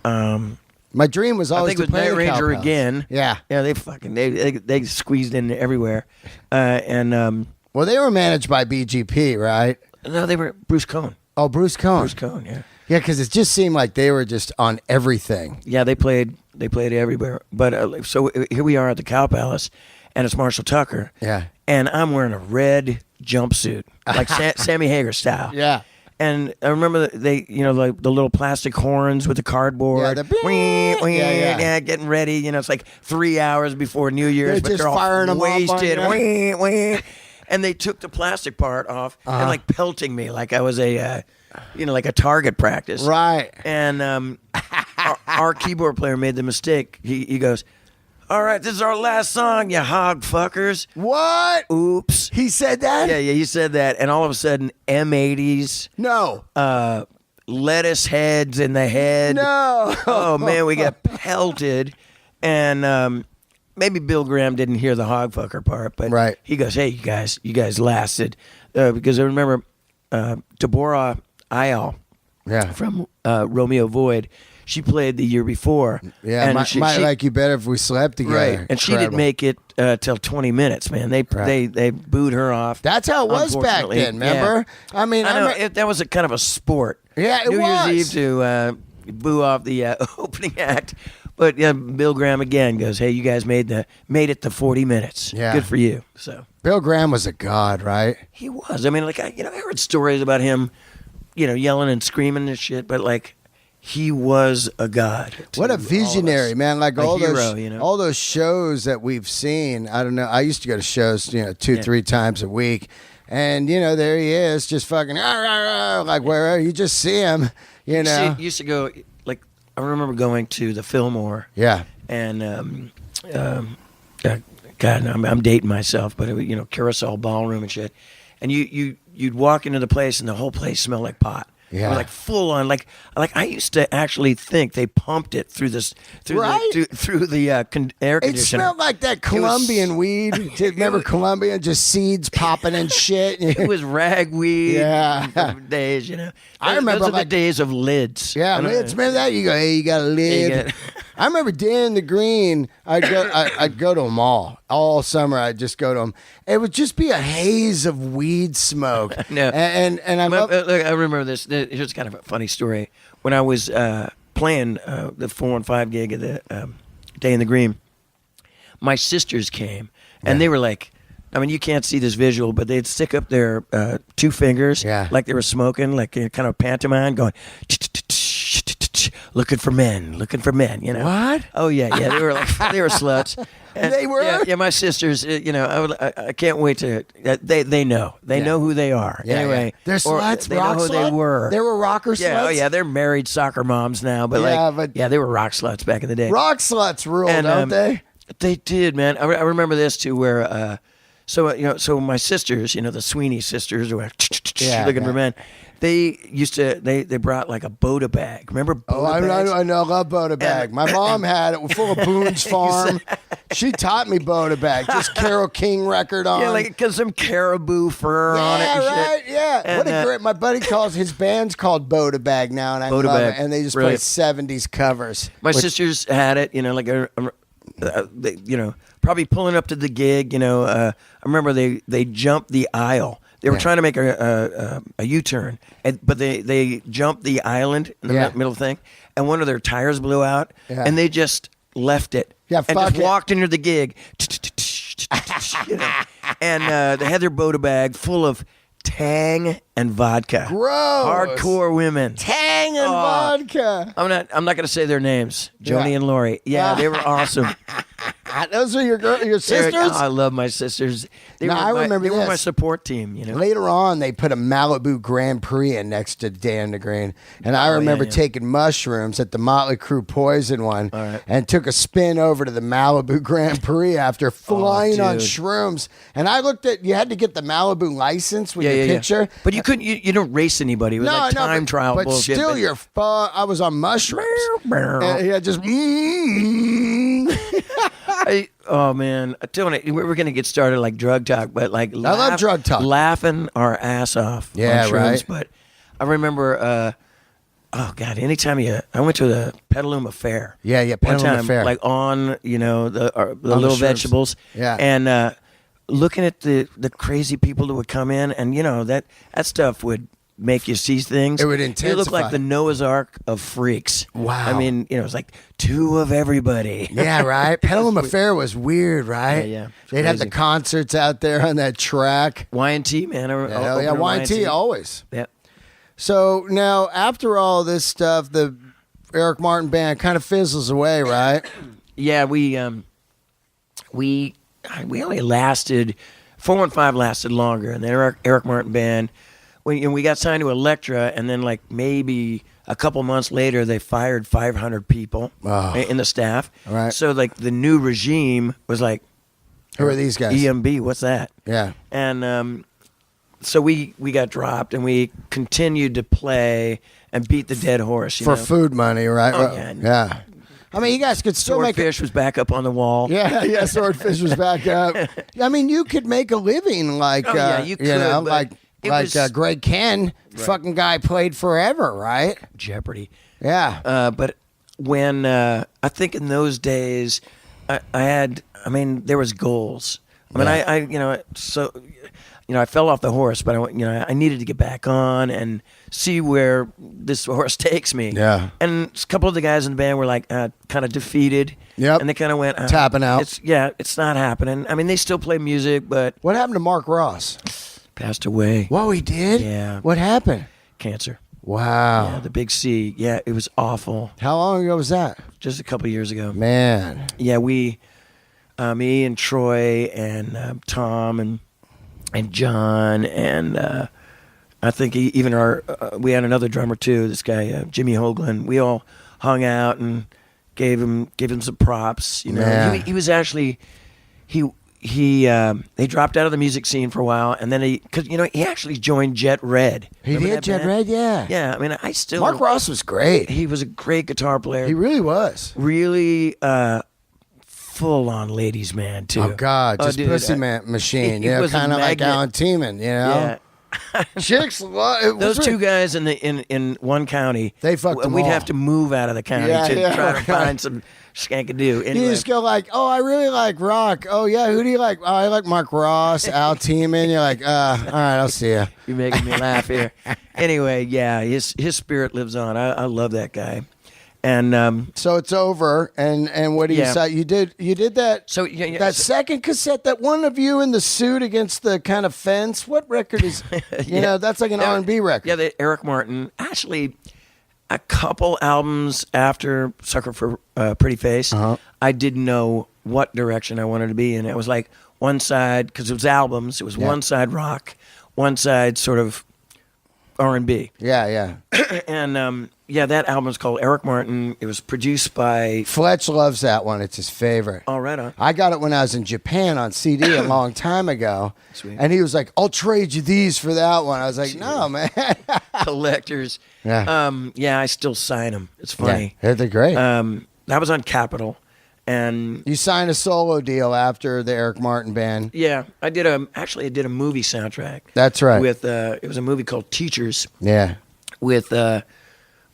My dream was always to play Night the Ranger Cow Palace. again. Yeah. Yeah, they squeezed in everywhere. Well, they were managed by BGP, right? No, they were Bruce Cohen. Oh, Bruce Cohen. Bruce Cohen, yeah. Yeah, because it just seemed like they were just on everything. Yeah, they played everywhere. But so here we are at the Cow Palace, and it's Marshall Tucker. Yeah. And I'm wearing a red jumpsuit, like Sammy Hagar style. Yeah. And I remember like the little plastic horns with the cardboard. Yeah, getting ready. It's like 3 hours before New Year's, they're just all firing them wasted. off on you. And they took the plastic part off and like pelting me like I was a like a target practice. Right. And our keyboard player made the mistake. He goes, "All right, this is our last song, you hog fuckers." What? Oops. He said that? Yeah, he said that. And all of a sudden, M80s. No. Lettuce heads in the head. No. Oh, man, we got pelted. And maybe Bill Graham didn't hear the hog fucker part, but he goes, "Hey, you guys lasted." Because I remember Deborah Ayal from Romeo Void. She played the year before. Yeah, and might like you better if we slept together. Right, and she didn't make it till 20 minutes, man. They booed her off. That's how it was back then, remember? Yeah. I mean, that was a kind of a sport. Yeah, it New was. Year's Eve to boo off the opening act. But Bill Graham again goes, "Hey, you guys made it to 40 minutes. Yeah. Good for you." So Bill Graham was a god, right? He was. I mean, like I heard stories about him, yelling and screaming and shit, but like he was a god. What a visionary, man! Like A all hero, those, you know? all those shows that we've seen. I don't know. I used to go to shows, 2-3 times a week, and there he is, just fucking like wherever you just see him. See, used to go like I remember going to the Fillmore. Yeah. And God, I'm dating myself, but Carousel Ballroom and shit. And you'd walk into the place and the whole place smelled like pot. Yeah. Like full on, like I used to actually think they pumped it through the air conditioner. It smelled like that Colombian weed. Remember Colombia? Just seeds popping and shit. It was ragweed. Yeah. Days, I remember those are the days of lids. Yeah, lids. Remember that? You go, hey, you got a lid. I remember Dan the Green. I'd go to them all summer. I'd just go to them. It would just be a haze of weed smoke. No. And Look, I remember this. Here's kind of a funny story. When I was playing the 415 gig at the Day in the Green, my sisters came, and they were like, I mean, you can't see this visual, but they'd stick up their 2 fingers like they were smoking, like kind of pantomime, going, looking for men, What? Oh, yeah, they were they were sluts. And they were? Yeah, my sisters, I can't wait to, they know. They know who they are. Yeah, anyway. yeah. They're sluts, they know who they were. They were rocker sluts? Yeah, oh yeah, they're married soccer moms now, but they were rock sluts back in the day. Rock sluts rule, don't they? They did, man. I remember this too, where so my sisters, the Sweeney sisters, who were looking for men. They used to they brought like a Boda bag. Remember Boda bags? I know. I love Boda bag. My mom had it full of Boone's Farm. She taught me Boda bag. Just Carole King record on. Yeah, like some caribou fur on it. And right. shit. Yeah, And, what a great. My buddy calls his band's called Boda Bag now, and I love it. And they just play 70s covers. My sisters had it. Probably pulling up to the gig. I remember they jumped the aisle. They were trying to make a U-turn, but they jumped the island in the middle thing, and one of their tires blew out, and they just left it, and just walked into the gig, and they had their Boda bag full of Tang and vodka. Gross. Hardcore women. Tang and vodka. I'm not going to say their names. Joni and Lori. Yeah, they were awesome. Those are your sisters? I love my sisters. They were my support team. Later on, they put a Malibu Grand Prix in next to Dan the Green, and I remember taking mushrooms at the Motley Crue Poison one, and took a spin over to the Malibu Grand Prix after flying on shrooms. And I looked at, you had to get the Malibu license with your picture, but you couldn't. You don't race anybody. It was time trial but bullshit. Still, you're I was on mushrooms. Just. Oh man, I don't know, we're gonna get started like drug talk, but like I love drug talk, laughing our ass off. Yeah, on shrooms, right. But I remember, oh god, anytime I went to the Petaluma Fair. Yeah, Petaluma Fair, like on the little vegetables. Yeah, and looking at the crazy people that would come in, and that stuff would make you see things. It would intensify. It looked like the Noah's Ark of freaks. Wow. I mean, it was like 2 of everybody. Yeah, right. Petaluma Fair was weird, right? Yeah. They'd have the concerts out there on that track. Y&T, man. Y&T always. Yeah. So now, after all this stuff, the Eric Martin band kind of fizzles away, right? Yeah, we only lasted. 415 lasted longer, and then Eric Martin band. We got signed to Elektra, and then like maybe a couple months later, they fired 500 people in the staff. Right. So like the new regime was like, who are these guys? EMB, what's that? Yeah. And so we got dropped, and we continued to play and beat the dead horse for food money, right? Oh, yeah. I mean, you guys could still make Swordfish was back up on the wall. Yeah, Swordfish was back up. I mean, you could make a living like, you could, Greg Ken, fucking guy played forever, right? Jeopardy. Yeah. But when, I think in those days, there was goals. I fell off the horse, but I needed to get back on and see where this horse takes me. Yeah. And a couple of the guys in the band were like kind of defeated. Yep. And they kind of went tapping out. It's not happening. I mean, they still play music, but what happened to Mark Ross? Passed away. Whoa, he did? Yeah. What happened? Cancer. Wow. Yeah, the Big C. Yeah, it was awful. How long ago was that? Just a couple years ago. Man. Yeah, me and Troy and Tom and John and I think even we had another drummer too. This guy Jimmy Hoagland. We all hung out and gave him some props. You know, Man. he was actually they dropped out of the music scene for a while, and then he actually joined Jet Red. He Remember did that Jet band? Red, yeah. Yeah, I mean, I still Mark Ross was great. He was a great guitar player. He really was. Really full on ladies man too. Oh God, just dude, pussy machine. he You know, was a kind of like magnet. Alan Tiemann. You know, Yeah. chicks. Those two guys in one county, They fucked them we'd all. have to move out of the county Yeah, to yeah, try to right. find some skankadoo. You Anyway, just go like, oh, I really like rock. Oh yeah, who do you like? Oh, I like Mark Ross, Al Tiemann. You're like, all right, I'll see you. you're making me laugh here. Anyway, yeah, his spirit lives on. I love that guy. And So it's over, and what do you Yeah. say? You did that. so yeah, That second cassette, that one of you in the suit against the kind of fence. What record is? You know, that's like an R&B record. Yeah, the Eric Martin. Actually, a couple albums after Sucker for Pretty Face, I didn't know what direction I wanted to be in. It was like one side, because it was albums, it was one side rock, one side sort of R&B. Yeah, yeah. And that album is called Eric Martin. It was produced by... Fletch loves that one. It's his favorite. Oh, right on. I got it when I was in Japan on CD a long time ago. Sweet. And he was like, I'll trade you these for that one. I was like, no, man. Collectors. Yeah. I still sign them. It's funny. Yeah, they're great. That was on Capitol. And You signed a solo deal after the Eric Martin band. yeah, I did a movie soundtrack. That's right. With it was a movie called Teachers Yeah. with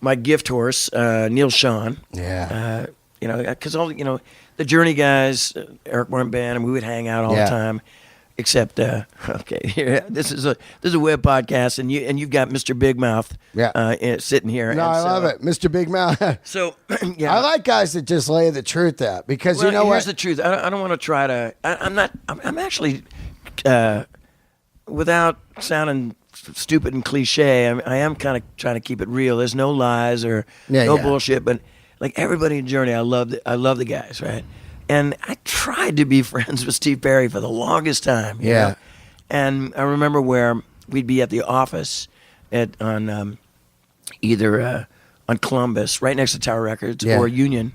my gift horse Neil Sean. Yeah. Because all the Journey guys, Eric Martin band, and we would hang out all Yeah. the time. Except here, this is a web podcast, and you've got Mr. Big Mouth sitting here. No, and I love it. Mr. Big Mouth. So yeah, I like guys that just lay the truth out because you know here's what? the truth. I don't want to try to. I'm actually, without sounding stupid and cliche, I am kind of trying to keep it real. There's no lies or no bullshit. But like everybody in Journey, I love the guys, right? And I tried to be friends with Steve Perry for the longest time. you know? And I remember where we'd be at the office on Columbus, right next to Tower Records, or Union,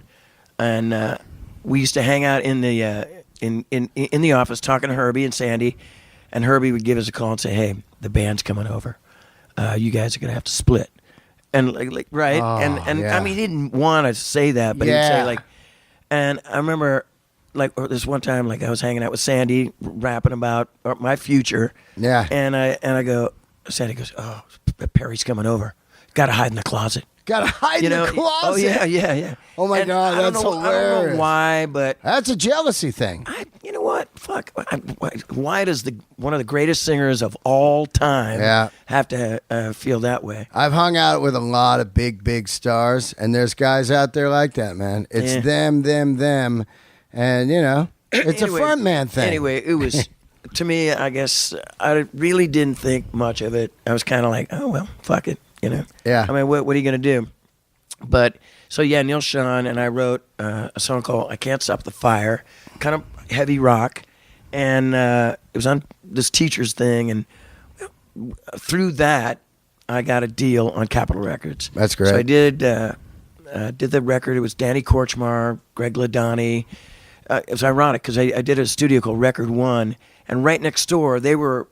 and we used to hang out in the in the office talking to Herbie and Sandy, and Herbie would give us a call and say, "Hey, the band's coming over. You guys are gonna have to split." And like right, and I mean, he didn't want to say that, but he'd say like. And I remember, like, this one time, like, I was hanging out with Sandy, rapping about my future. Yeah. And I go, Sandy goes, "Oh, Perry's coming over. Got to hide in the closet." Gotta hide in the closet. Oh yeah. Oh my God, that's hilarious. I don't know why, but that's a jealousy thing. you know what? Fuck. Why does one of the greatest singers of all time have to feel that way? I've hung out with a lot of big stars, and there's guys out there like that, man. It's them, and it's a front man thing. Anyway, it was to me. I guess I really didn't think much of it. I was kind of like, oh well, fuck it. Yeah. I mean, what are you going to do? But, so yeah, Neil Sean and I wrote a song called I Can't Stop the Fire, kind of heavy rock. And it was on this Teachers thing. And through that, I got a deal on Capitol Records. That's great. So I did the record. It was Danny Korchmar, Greg Ladani. It was ironic because I did a studio called Record One. And right next door, they were...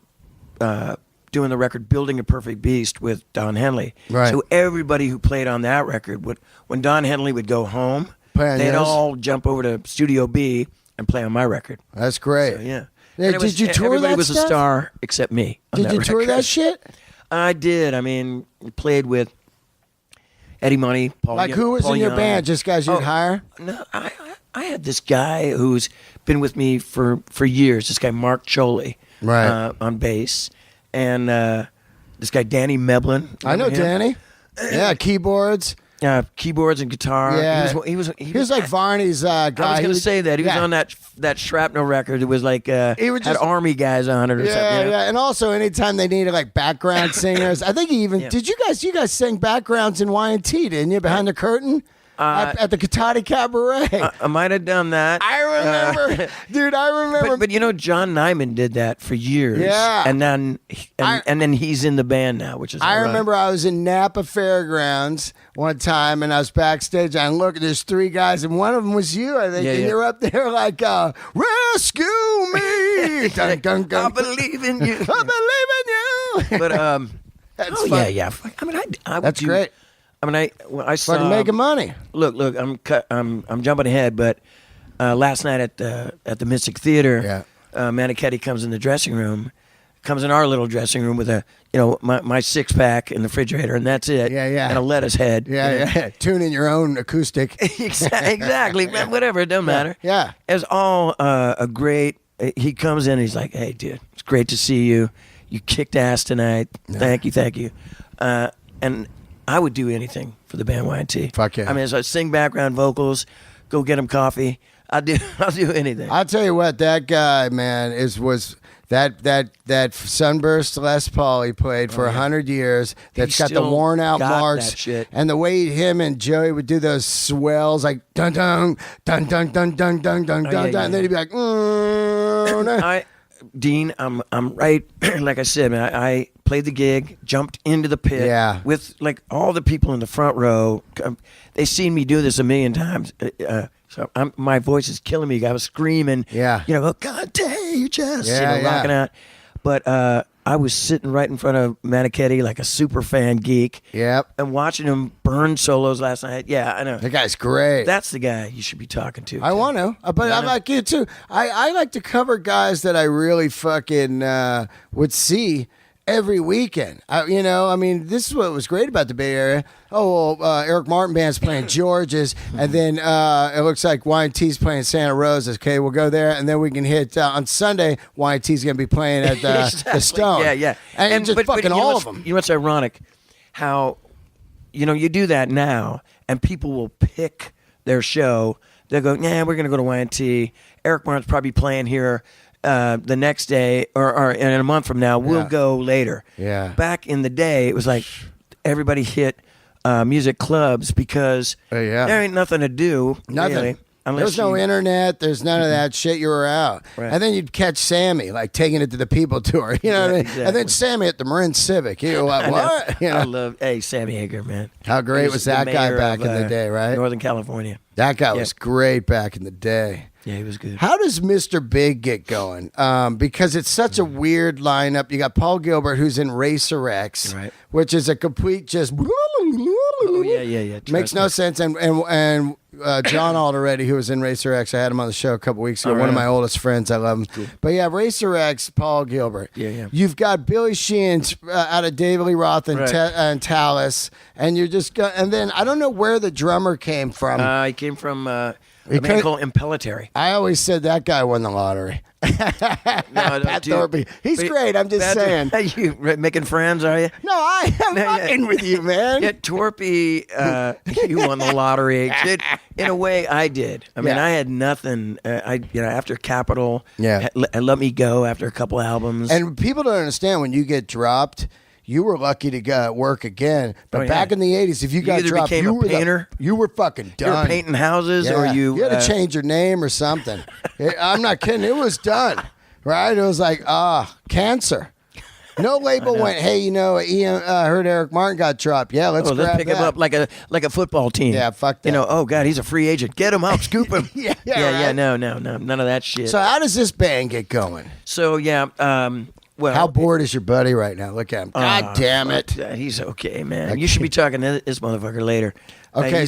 doing the record Building a Perfect Beast with Don Henley. Right. So everybody who played on that record when Don Henley would go home, they'd all jump over to Studio B and play on my record. That's great. So, yeah. Did you tour everybody that was stuff? a star except me. Did you tour that shit? I did. I mean, played with Eddie Money, Paul Who was Paul in your Young. band? Just guys you'd hire? No, I had this guy who's been with me for years, this guy Mark Choli on bass. And this guy Danny Meblin. I know him? Danny. Yeah, keyboards. Keyboards and guitar. Yeah. He was like Varney's guy. I was going to say that. He was on that Shrapnel record. It was like had Army guys on it or something. You know? Yeah. And also, anytime they needed like background singers, I think he even did. You guys sang backgrounds in Y&T, didn't you? Behind the curtain. At the Katati Cabaret. I might have done that. I remember. Dude, I remember. But John Nyman did that for years. Yeah. And then he's in the band now, which is I remember I was in Napa Fairgrounds one time, and I was backstage. And I look, there's 3 guys, and one of them was you, I think. And you're up there like, rescue me. Dun, dun, dun. I believe in you. I believe in you. But, that's fun. yeah. I mean, that's great. I mean, I saw. Fucking making money. Look, I'm jumping ahead, but last night at the Mystic Theater, Manichetti comes in the dressing room, comes in our little dressing room with my 6-pack in the refrigerator, and that's it. Yeah. And a lettuce head. Yeah. Tune in your own acoustic. Exactly. Whatever. It doesn't matter. Yeah. It's all a great. He comes in and he's like, "Hey, dude, it's great to see you. You kicked ass tonight. Thank you. And I would do anything for the band Y&T. Fuck yeah. I mean, so I sing background vocals, go get them coffee. I'll do anything. I'll tell you what, that guy, man, was that Sunburst Les Paul he played for 100 years. That's got the worn out marks. That shit. And the way him and Joey would do those swells like dun dun dun dun dun dun dun dun dun, and then he'd be like, Dean, I'm right. Like I said, man, I played the gig, jumped into the pit with like all the people in the front row. They seen me do this a million times. So my voice is killing me. I was screaming. Yeah. Oh, God, you just rocking out. But I was sitting right in front of Manichetti like a super fan geek. Yep. And watching him burn solos last night. Yeah, I know. That guy's great. That's the guy you should be talking to. I want to, but I like you too. I like to cover guys that I really fucking would see every weekend. I mean, this is what was great about the Bay Area. Eric Martin Band's playing George's, and then it looks like Y&T's playing Santa Rosa's. Okay, we'll go there, and then we can hit on Sunday. Y&T's going to be playing at the Stone. Yeah. And just fucking all of them. You know what's ironic? How, you do that now, and people will pick their show. They'll go, we're going to go to Y&T. Eric Martin's probably playing here the next day or in a month from now. We'll go later. Yeah. Back in the day, it was like everybody hit music clubs because there ain't nothing to do. Nothing. Really, there's no internet. There's none of that shit. You were out. Right. And then you'd catch Sammy, like taking it to the People Tour. You know what I mean? Exactly. And then Sammy at the Marin Civic. You know what? I love, Sammy Hagar, man. How great was that guy back in the day, right? Northern California. That guy was great back in the day. Yeah, he was good. How does Mr. Big get going? Because it's such a weird lineup. You got Paul Gilbert, who's in Racer X, which is a complete just... Oh, yeah. Makes no sense. And John Alderete, who was in Racer X, I had him on the show a couple weeks ago. One of my oldest friends. I love him. Cool. But yeah, Racer X, Paul Gilbert. Yeah. You've got Billy Sheehan out of David Lee Roth and Talus. And you're just... and then I don't know where the drummer came from. He came from... a man called Impellitteri. I always said that guy won the lottery. Pat Thorpe. He's great. I'm just saying. You making friends, are you? No, I am fucking with you, man. Yeah, Thorpe, you won the lottery. In a way, I did. I mean, I had nothing. After Capitol, let me go after a couple albums. And people don't understand when you get dropped. You were lucky to get work again, but back in the 80s, if you got dropped, you were painter. You were fucking done. You were painting houses, or you had to change your name or something. I'm not kidding. It was done, right? It was like cancer. No label went, hey, I heard Eric Martin got dropped. Yeah, let's pick him up like a football team. Yeah, fuck that. Oh God, he's a free agent. Get him up, scoop him. Yeah. No, none of that shit. So how does this band get going? So well, how bored is your buddy right now? Look at him. God damn it. He's okay, man. You should be talking to this motherfucker later. Okay,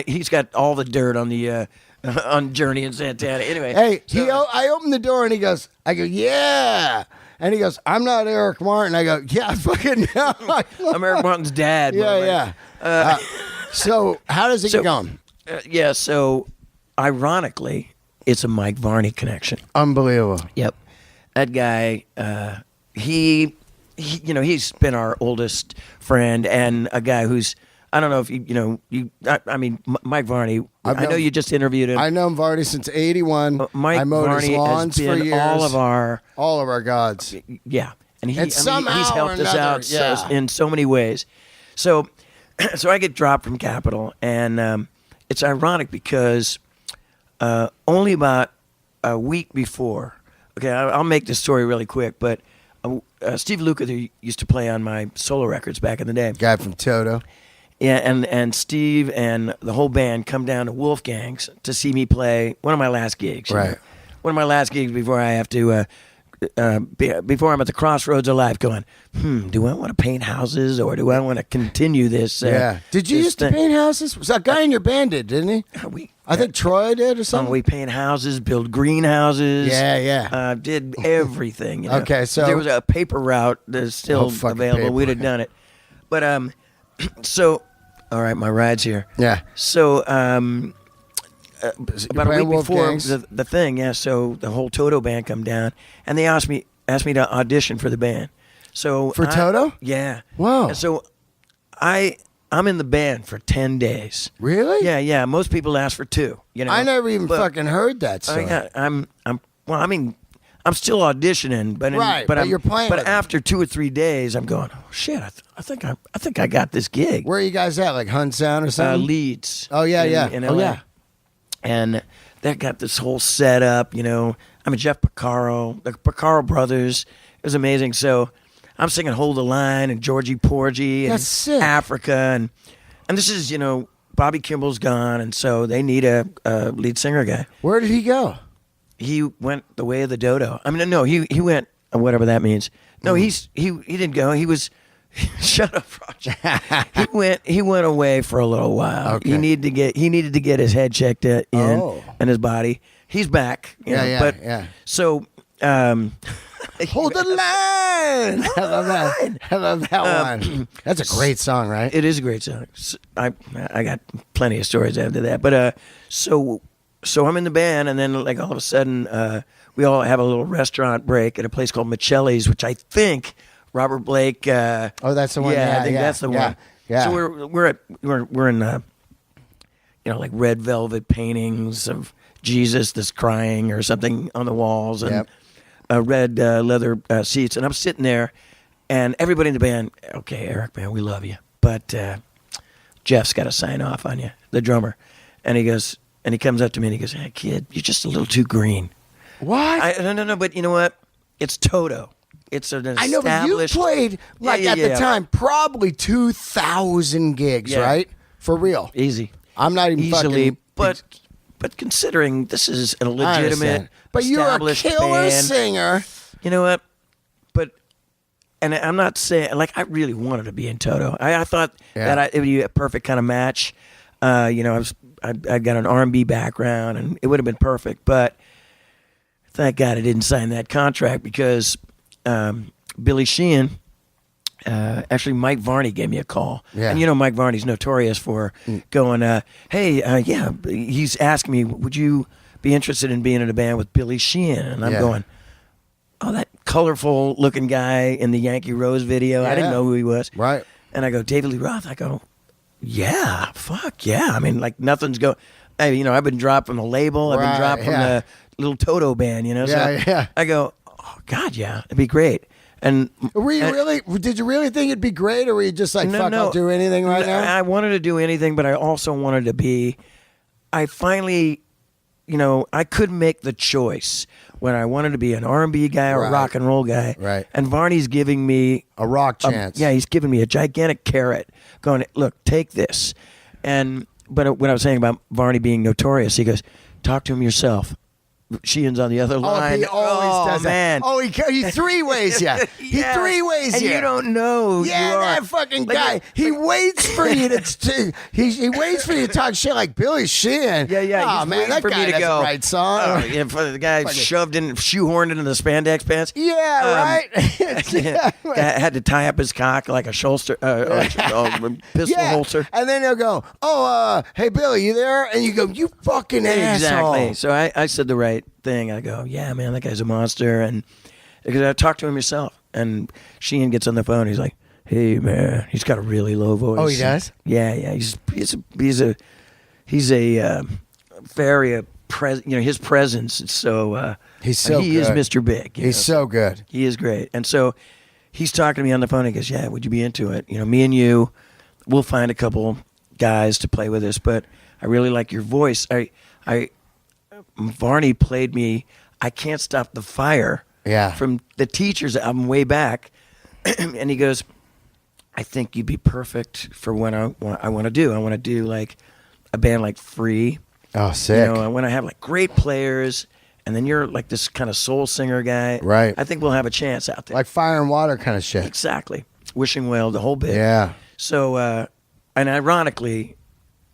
he's got all the dirt on the on Journey in Santana. Anyway, hey, I opened the door and I go, yeah. And he goes, I'm not Eric Martin. I go, yeah, I fucking know. I'm Eric Martin's dad. Yeah. So how does it get going? So ironically, it's a Mike Varney connection. Unbelievable. Yep. That guy, he's been our oldest friend and a guy who's I don't know if I mean, Mike Varney. I know you just interviewed him. I know Varney since '81. Mike I mowed Varney his lawns has been for years. all of our gods. Yeah, and he's somehow helped us out yeah. in so many ways. So I get dropped from Capitol, and it's ironic because only about a week before. Okay, I'll make this story really quick, but Steve Luca, who used to play on my solo records back in the day, Guy from Toto. Yeah, and Steve and the whole band come down to Wolfgang's to see me play one of my last gigs. Right. One of my last gigs before I have to, before I'm at the crossroads of life going, do I want to paint houses or do I want to continue this? Yeah. Did you used to paint houses? Was that guy in your band did, didn't he? I think Troy did or something. We paint houses, build greenhouses. Yeah. Did everything. Okay, so there was a paper route that's still available. We'd have done it. But so, all right, my ride's here. Yeah. So, about a week before the thing, yeah. So the whole Toto band come down, and they asked me to audition for the band. So for Toto? Yeah. Wow. And so I'm in the band for 10 days. Really? Yeah. Most people ask for 2. I never even fucking heard that story. I'm still auditioning, but you're playing. But after 2 or 3 days, I'm going, oh shit! I think I got this gig. Where are you guys at? Like Hunt Sound or something? Leeds. Oh yeah, in LA. And that got this whole setup. I'm a Jeff Porcaro, the Porcaro brothers. It was amazing. So I'm singing "Hold the Line" and Georgie Porgy and sick. Africa, and this is Bobby Kimball's gone, and so they need a lead singer guy. Where did he go? He went the way of the dodo. I mean, no, he went whatever that means. No, he didn't go. He was shut up, Roger. He went away for a little while. Okay. He needed to get his head checked in and his body. He's back. Yeah. So Hold the line. I love that one. That's a great song, right? It is a great song. I got plenty of stories after that. But so I'm in the band, and then like all of a sudden, we all have a little restaurant break at a place called Michelli's, which I think Robert Blake. That's the one. Yeah, I think that's the one. Yeah. So we're in like red velvet paintings of Jesus that's crying or something on the walls, and red leather seats, and I'm sitting there, and everybody in the band. Okay, Eric, man, we love you, but Jeff's got to sign off on you, the drummer, and he goes. And he comes up to me and he goes, "Hey, kid, you're just a little too green." What? No. But you know what? It's Toto. It's an established. I know, but you played at the time probably 2,000 gigs, right? For real. Easy. I'm not even easily, but considering this is a legitimate, but you're a killer band, singer. You know what? And I'm not saying I really wanted to be in Toto. I thought that it would be a perfect kind of match. I'd got an R&B background, and it would have been perfect. But thank God I didn't sign that contract because Billy Sheehan, actually Mike Varney gave me a call. Yeah. And Mike Varney's notorious for going, hey, he's asking me, would you be interested in being in a band with Billy Sheehan? And I'm going, oh, that colorful looking guy in the Yankee Rose video. I didn't know who he was. Right. And I go, David Lee Roth. I go, yeah, fuck yeah. I mean, nothing's going. Hey, I've been dropped from the label. I've been dropped from the little Toto band. So I go, oh God, yeah, it'd be great. And did you really think it'd be great, or were you just like, fuck, I'll do anything right now? I wanted to do anything, but I also wanted to be. I finally, I could make the choice when I wanted to be an R&B guy or a rock and roll guy. Right. And Varney's giving me a rock chance. He's giving me a gigantic carrot, going, look, take this. But what I was saying about Varney being notorious, he goes, talk to him yourself. Sheehan's on the other line. He always does man. that. Oh, he three-ways you. He three-ways you. And you don't know. Yeah, that fucking guy. He waits for you to. He waits for you to talk shit like Billy Sheehan. Yeah. Oh man, that guy doesn't write songs. For the guy shoehorned into the spandex pants. Yeah, right. Had to tie up his cock like a pistol holster. And then they'll go, hey Billy, you there? And you go, you fucking asshole. Exactly. So I said the right thing. I go, yeah, man, that guy's a monster. And because I talked to him yourself, and Sheehan gets on the phone. He's like, hey man, he's got a really low voice. Oh, he does? Yeah. He's a very his presence is so. He's so he good. is Mr. Big. He's so good. He is great, and so he's talking to me on the phone. He goes, "Yeah, would you be into it? Me and you, we'll find a couple guys to play with us, but I really like your voice. Varney played me I Can't Stop the Fire from the Teachers album way back." And he goes, "I think you'd be perfect for what I want to do. I want to do like a band like Free. Oh, sick. I want to have like great players, and then you're like this kind of soul singer guy. Right. I think we'll have a chance out there. Like Fire and Water kind of shit. Exactly. Wishing Well, the whole bit. Yeah. So, and ironically,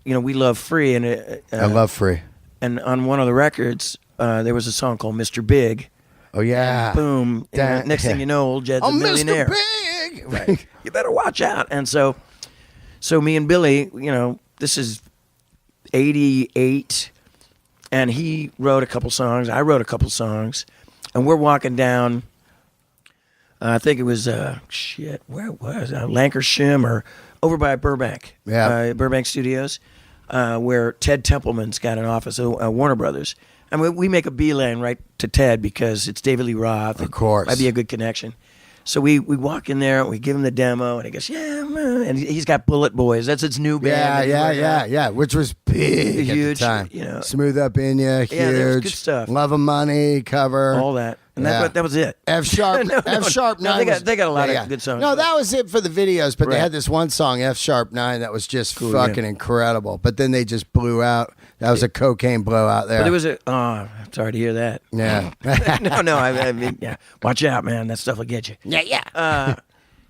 we love Free, and I love Free. And on one of the records, there was a song called Mr. Big. Oh, yeah. Boom. Next thing you know, old Jed's a millionaire. Mr. Big! Right. You better watch out. And so me and Billy, this is 88, and he wrote a couple songs. I wrote a couple songs, and we're walking down. I think it was where was Lancashire or over by Burbank, Burbank Studios, where Ted Templeman's got an office, Warner Brothers. I mean, we make a beeline right to Ted because it's David Lee Roth. Of course, might be a good connection. So we walk in there, and we give him the demo, and he goes, "Yeah, man." And he's got Bullet Boys. That's its new band. Yeah. Which was big huge, at the time. Smooth Up In Ya, huge. Yeah, there's good stuff. Love of Money cover. All that. And that was it. F sharp. F sharp 9. They got a lot of good songs. No, that was it for the videos, but they had this one song, F sharp 9, that was just fucking incredible. But then they just blew out. That was a cocaine blowout there. But it was I'm sorry to hear that. Yeah. No, I mean, yeah. Watch out, man. That stuff will get you. Yeah.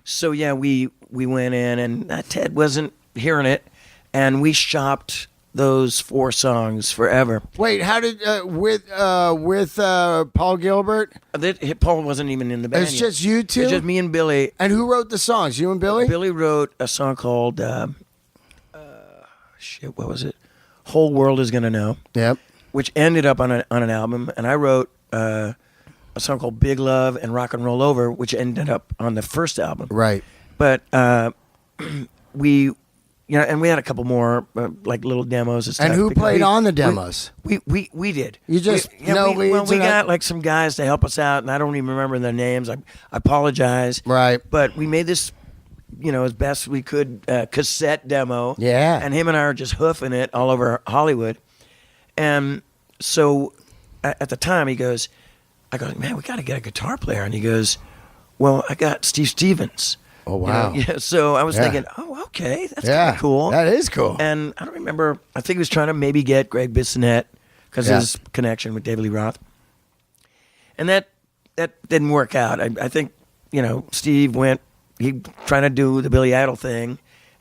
So yeah, we went in, and Ted wasn't hearing it, and we shopped those 4 songs forever. Wait, how did with Paul Gilbert? Paul wasn't even in the band. It's just you two. It's just me and Billy. And who wrote the songs? You and Billy? Billy wrote a song called what was it? Whole World Is Gonna Know. Yep. Which ended up on an album, and I wrote a song called Big Love and Rock and Roll Over, which ended up on the first album. Right. But we. And we had a couple more like little demos and stuff. And who played on the demos? We did. You just we got like some guys to help us out, and I don't even remember their names. I apologize. Right. But we made this, as best we could, cassette demo. Yeah. And him and I are just hoofing it all over Hollywood. And so at the time, I go, "Man, we got to get a guitar player." And he goes, "Well, I got Steve Stevens." Oh, wow. So I was thinking, oh, okay, that's kind of cool. That is cool. And I don't remember, I think he was trying to maybe get Greg Bissonette because of his connection with David Lee Roth. And that didn't work out. I think, Steve he trying to do the Billy Idol thing,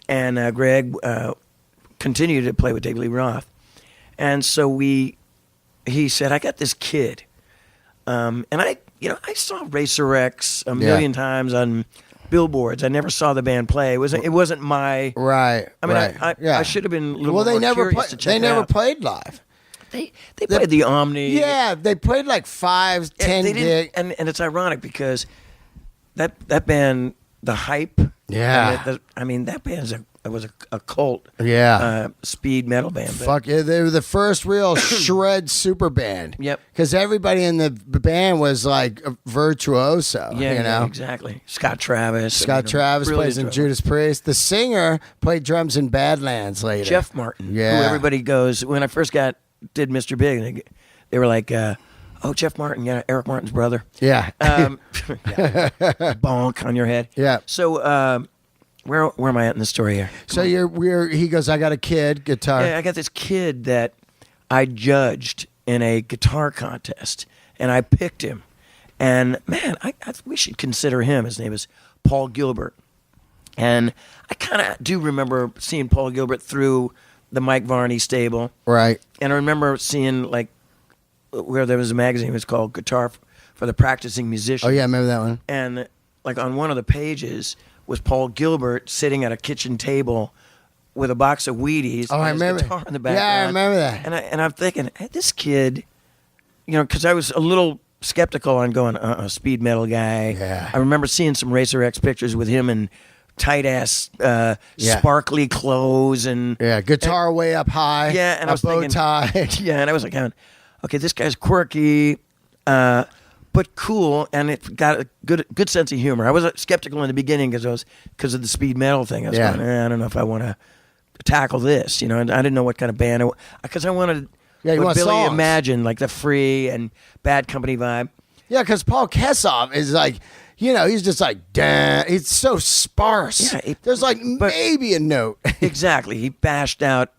and Greg continued to play with David Lee Roth. And so he said, I got this kid. And I saw Racer X a million times on billboards. I never saw the band play. It wasn't my right. I mean, I should have been a little more curious to check it out. They never played live. They played the Omni. Yeah, they played like 5, 10 gigs. And it's ironic because that band, The Hype. Yeah. That band was a cult. Yeah. Speed metal band. Fuck yeah, they were the first real shred super band. Yep. Because everybody in the band was like a virtuoso. Yeah, exactly. Scott Travis plays in Judas Priest. The singer played drums in Badlands later. Jeff Martin. Yeah. Who everybody goes, when I first did Mr. Big, they were like, oh, Jeff Martin, Eric Martin's brother. Yeah. Bonk on your head. Yeah. So, where am I at in the story here? So he goes, I got a kid, guitar. Yeah, I got this kid that I judged in a guitar contest, and I picked him. And, man, we should consider him. His name is Paul Gilbert. And I kind of do remember seeing Paul Gilbert through the Mike Varney stable. Right. And I remember seeing, like, where there was a magazine, it was called Guitar for the Practicing Musician. Oh, yeah, I remember that one. And, like, on one of the pages was Paul Gilbert sitting at a kitchen table with a box of Wheaties. Oh, I remember. Guitar in the background. Yeah, I remember that. And I'm thinking, hey, this kid, because I was a little skeptical on going, speed metal guy. Yeah. I remember seeing some Racer X pictures with him and tight ass, sparkly clothes and guitar way up high. Yeah, and I was bow thinking, tie. Yeah, and I was like, okay, this guy's quirky, but cool, and it got a good sense of humor. I was skeptical in the beginning because of the speed metal thing. I was going, I don't know if I want to tackle this, and I didn't know what kind of band because I wanted what Billy songs. imagined, like the Free and Bad Company vibe. Yeah, because Paul Kessoff is like, he's just like, damn, it's so sparse. Yeah, there's like maybe a note. Exactly. He bashed out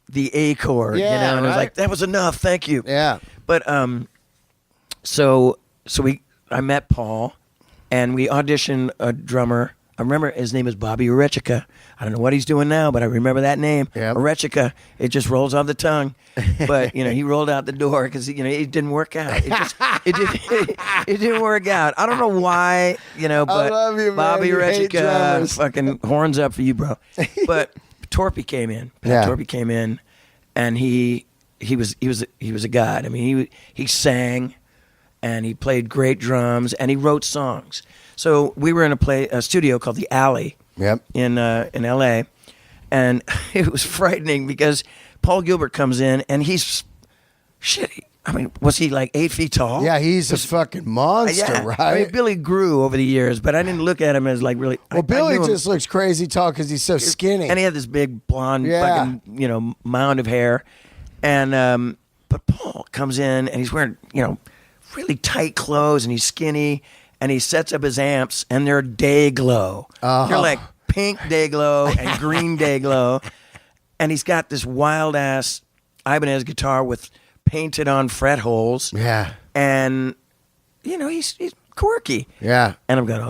the A chord, and I was like, that was enough, thank you. Yeah. But so I met Paul, and we auditioned a drummer. I remember his name is Bobby Orechica. I don't know what he's doing now, but I remember that name. Yep. Orechica. It just rolls off the tongue. But he rolled out the door because it didn't work out. It didn't work out. I don't know why. But I love you, man. Bobby Orechica, fucking horns up for you, bro. But Torpy came in. Torpy came in, and he was a god. I mean, he sang, and he played great drums, and he wrote songs. So we were in a studio called The Alley. Yep. In L.A., and it was frightening because Paul Gilbert comes in and he's shit. I mean, was he like 8 feet tall? Yeah, he's a fucking monster, right? I mean, Billy grew over the years, but I didn't look at him as like really. Well, Billy just looks crazy tall because he's so skinny, and he had this big blonde, fucking mound of hair, and but Paul comes in and he's wearing really tight clothes and he's skinny. And he sets up his amps, and they're day glow. They're like pink day glow and green day glow. And he's got this wild ass Ibanez guitar with painted on fret holes. Yeah. And he's quirky. Yeah. And I'm going,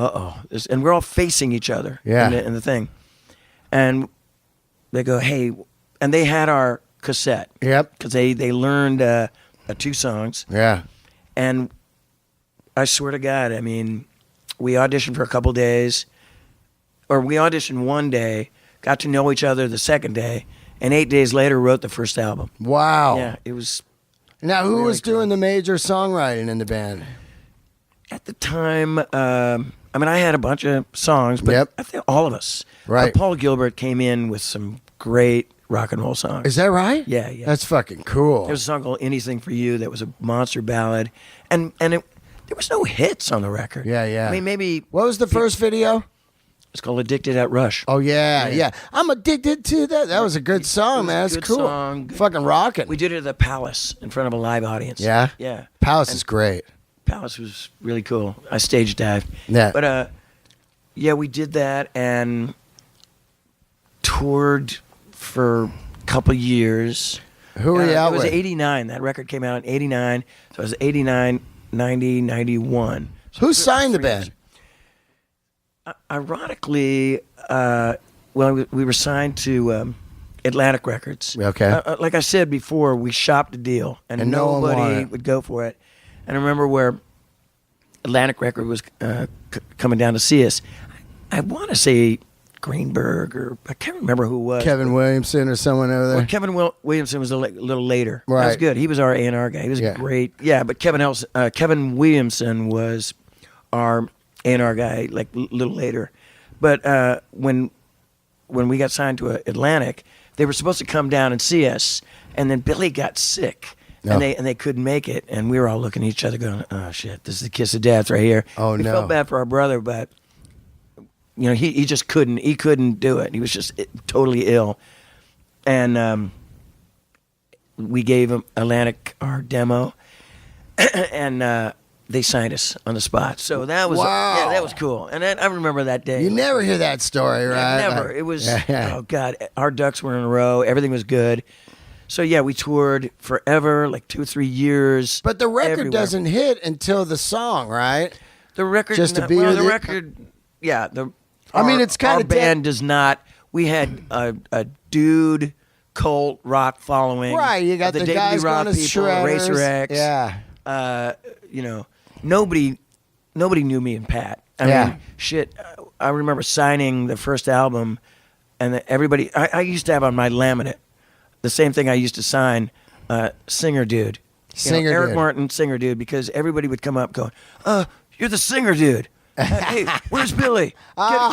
and we're all facing each other. Yeah. In the thing. And they go, hey, and they had our cassette. Yep. Because they learned 2 songs. Yeah. And I swear to God, I mean, we auditioned for a couple days, or we auditioned one day, got to know each other the second day, and 8 days later wrote the first album. Wow. Yeah, it was. Now, who was doing the major songwriting in the band? At the time, I mean, I had a bunch of songs, but I think all of us. Right. Paul Gilbert came in with some great rock and roll songs. Is that right? Yeah. That's fucking cool. There was a song called Anything for You that was a monster ballad, and there was no hits on the record. Yeah. I mean, maybe. What was the first video? It's called Addicted at Rush. Oh, yeah. I'm addicted to that. That was a good song, man. That's cool. Song. Fucking rocking. We did it at the Palace in front of a live audience. Yeah? Yeah. Palace is great. Palace was really cool. I stage dived. Yeah. But, we did that and toured for a couple years. Who were you out with? It was 89. That record came out in 89. So it was 89, 90, 91. So Who signed the band? Ironically, we were signed to Atlantic Records. Okay. Like I said before, we shopped a deal, and nobody would go for it. And I remember where Atlantic Record was coming down to see us. I want to say Greenberg, or I can't remember who it was. Kevin Williamson or someone over there? Well, Kevin Williamson was a little later. Right. That was good. He was our A&R guy. He was great. Yeah, but Kevin Williamson was our A&R guy, like a little later. But when we got signed to Atlantic, they were supposed to come down and see us, and then Billy got sick. No. And they couldn't make it, and we were all looking at each other going, oh, shit, this is the kiss of death right here. Oh, we no. felt bad for our brother, but he just couldn't do it. He was just totally ill. And we gave him Atlantic our demo, and they signed us on the spot. So that was that was cool. And I remember that day. You never hear that story, right? Never. It was, oh, God, our ducks were in a row. Everything was good. So, we toured forever, like 2 or 3 years. But the record everywhere. doesn't hit until the song, right? The record, Just to be well, with the it? record, it's kind our of band does not. We had a dude cult rock following. Right, you got the David guys Lee Roth going to people, Shredders. Racer X. Yeah. Nobody knew me and Pat. I mean, shit. I remember signing the first album, and everybody. I used to have on my laminate the same thing I used to sign, singer dude. Singer Eric dude. Martin, singer dude, because everybody would come up going, you're the singer dude. Hey, where's Billy?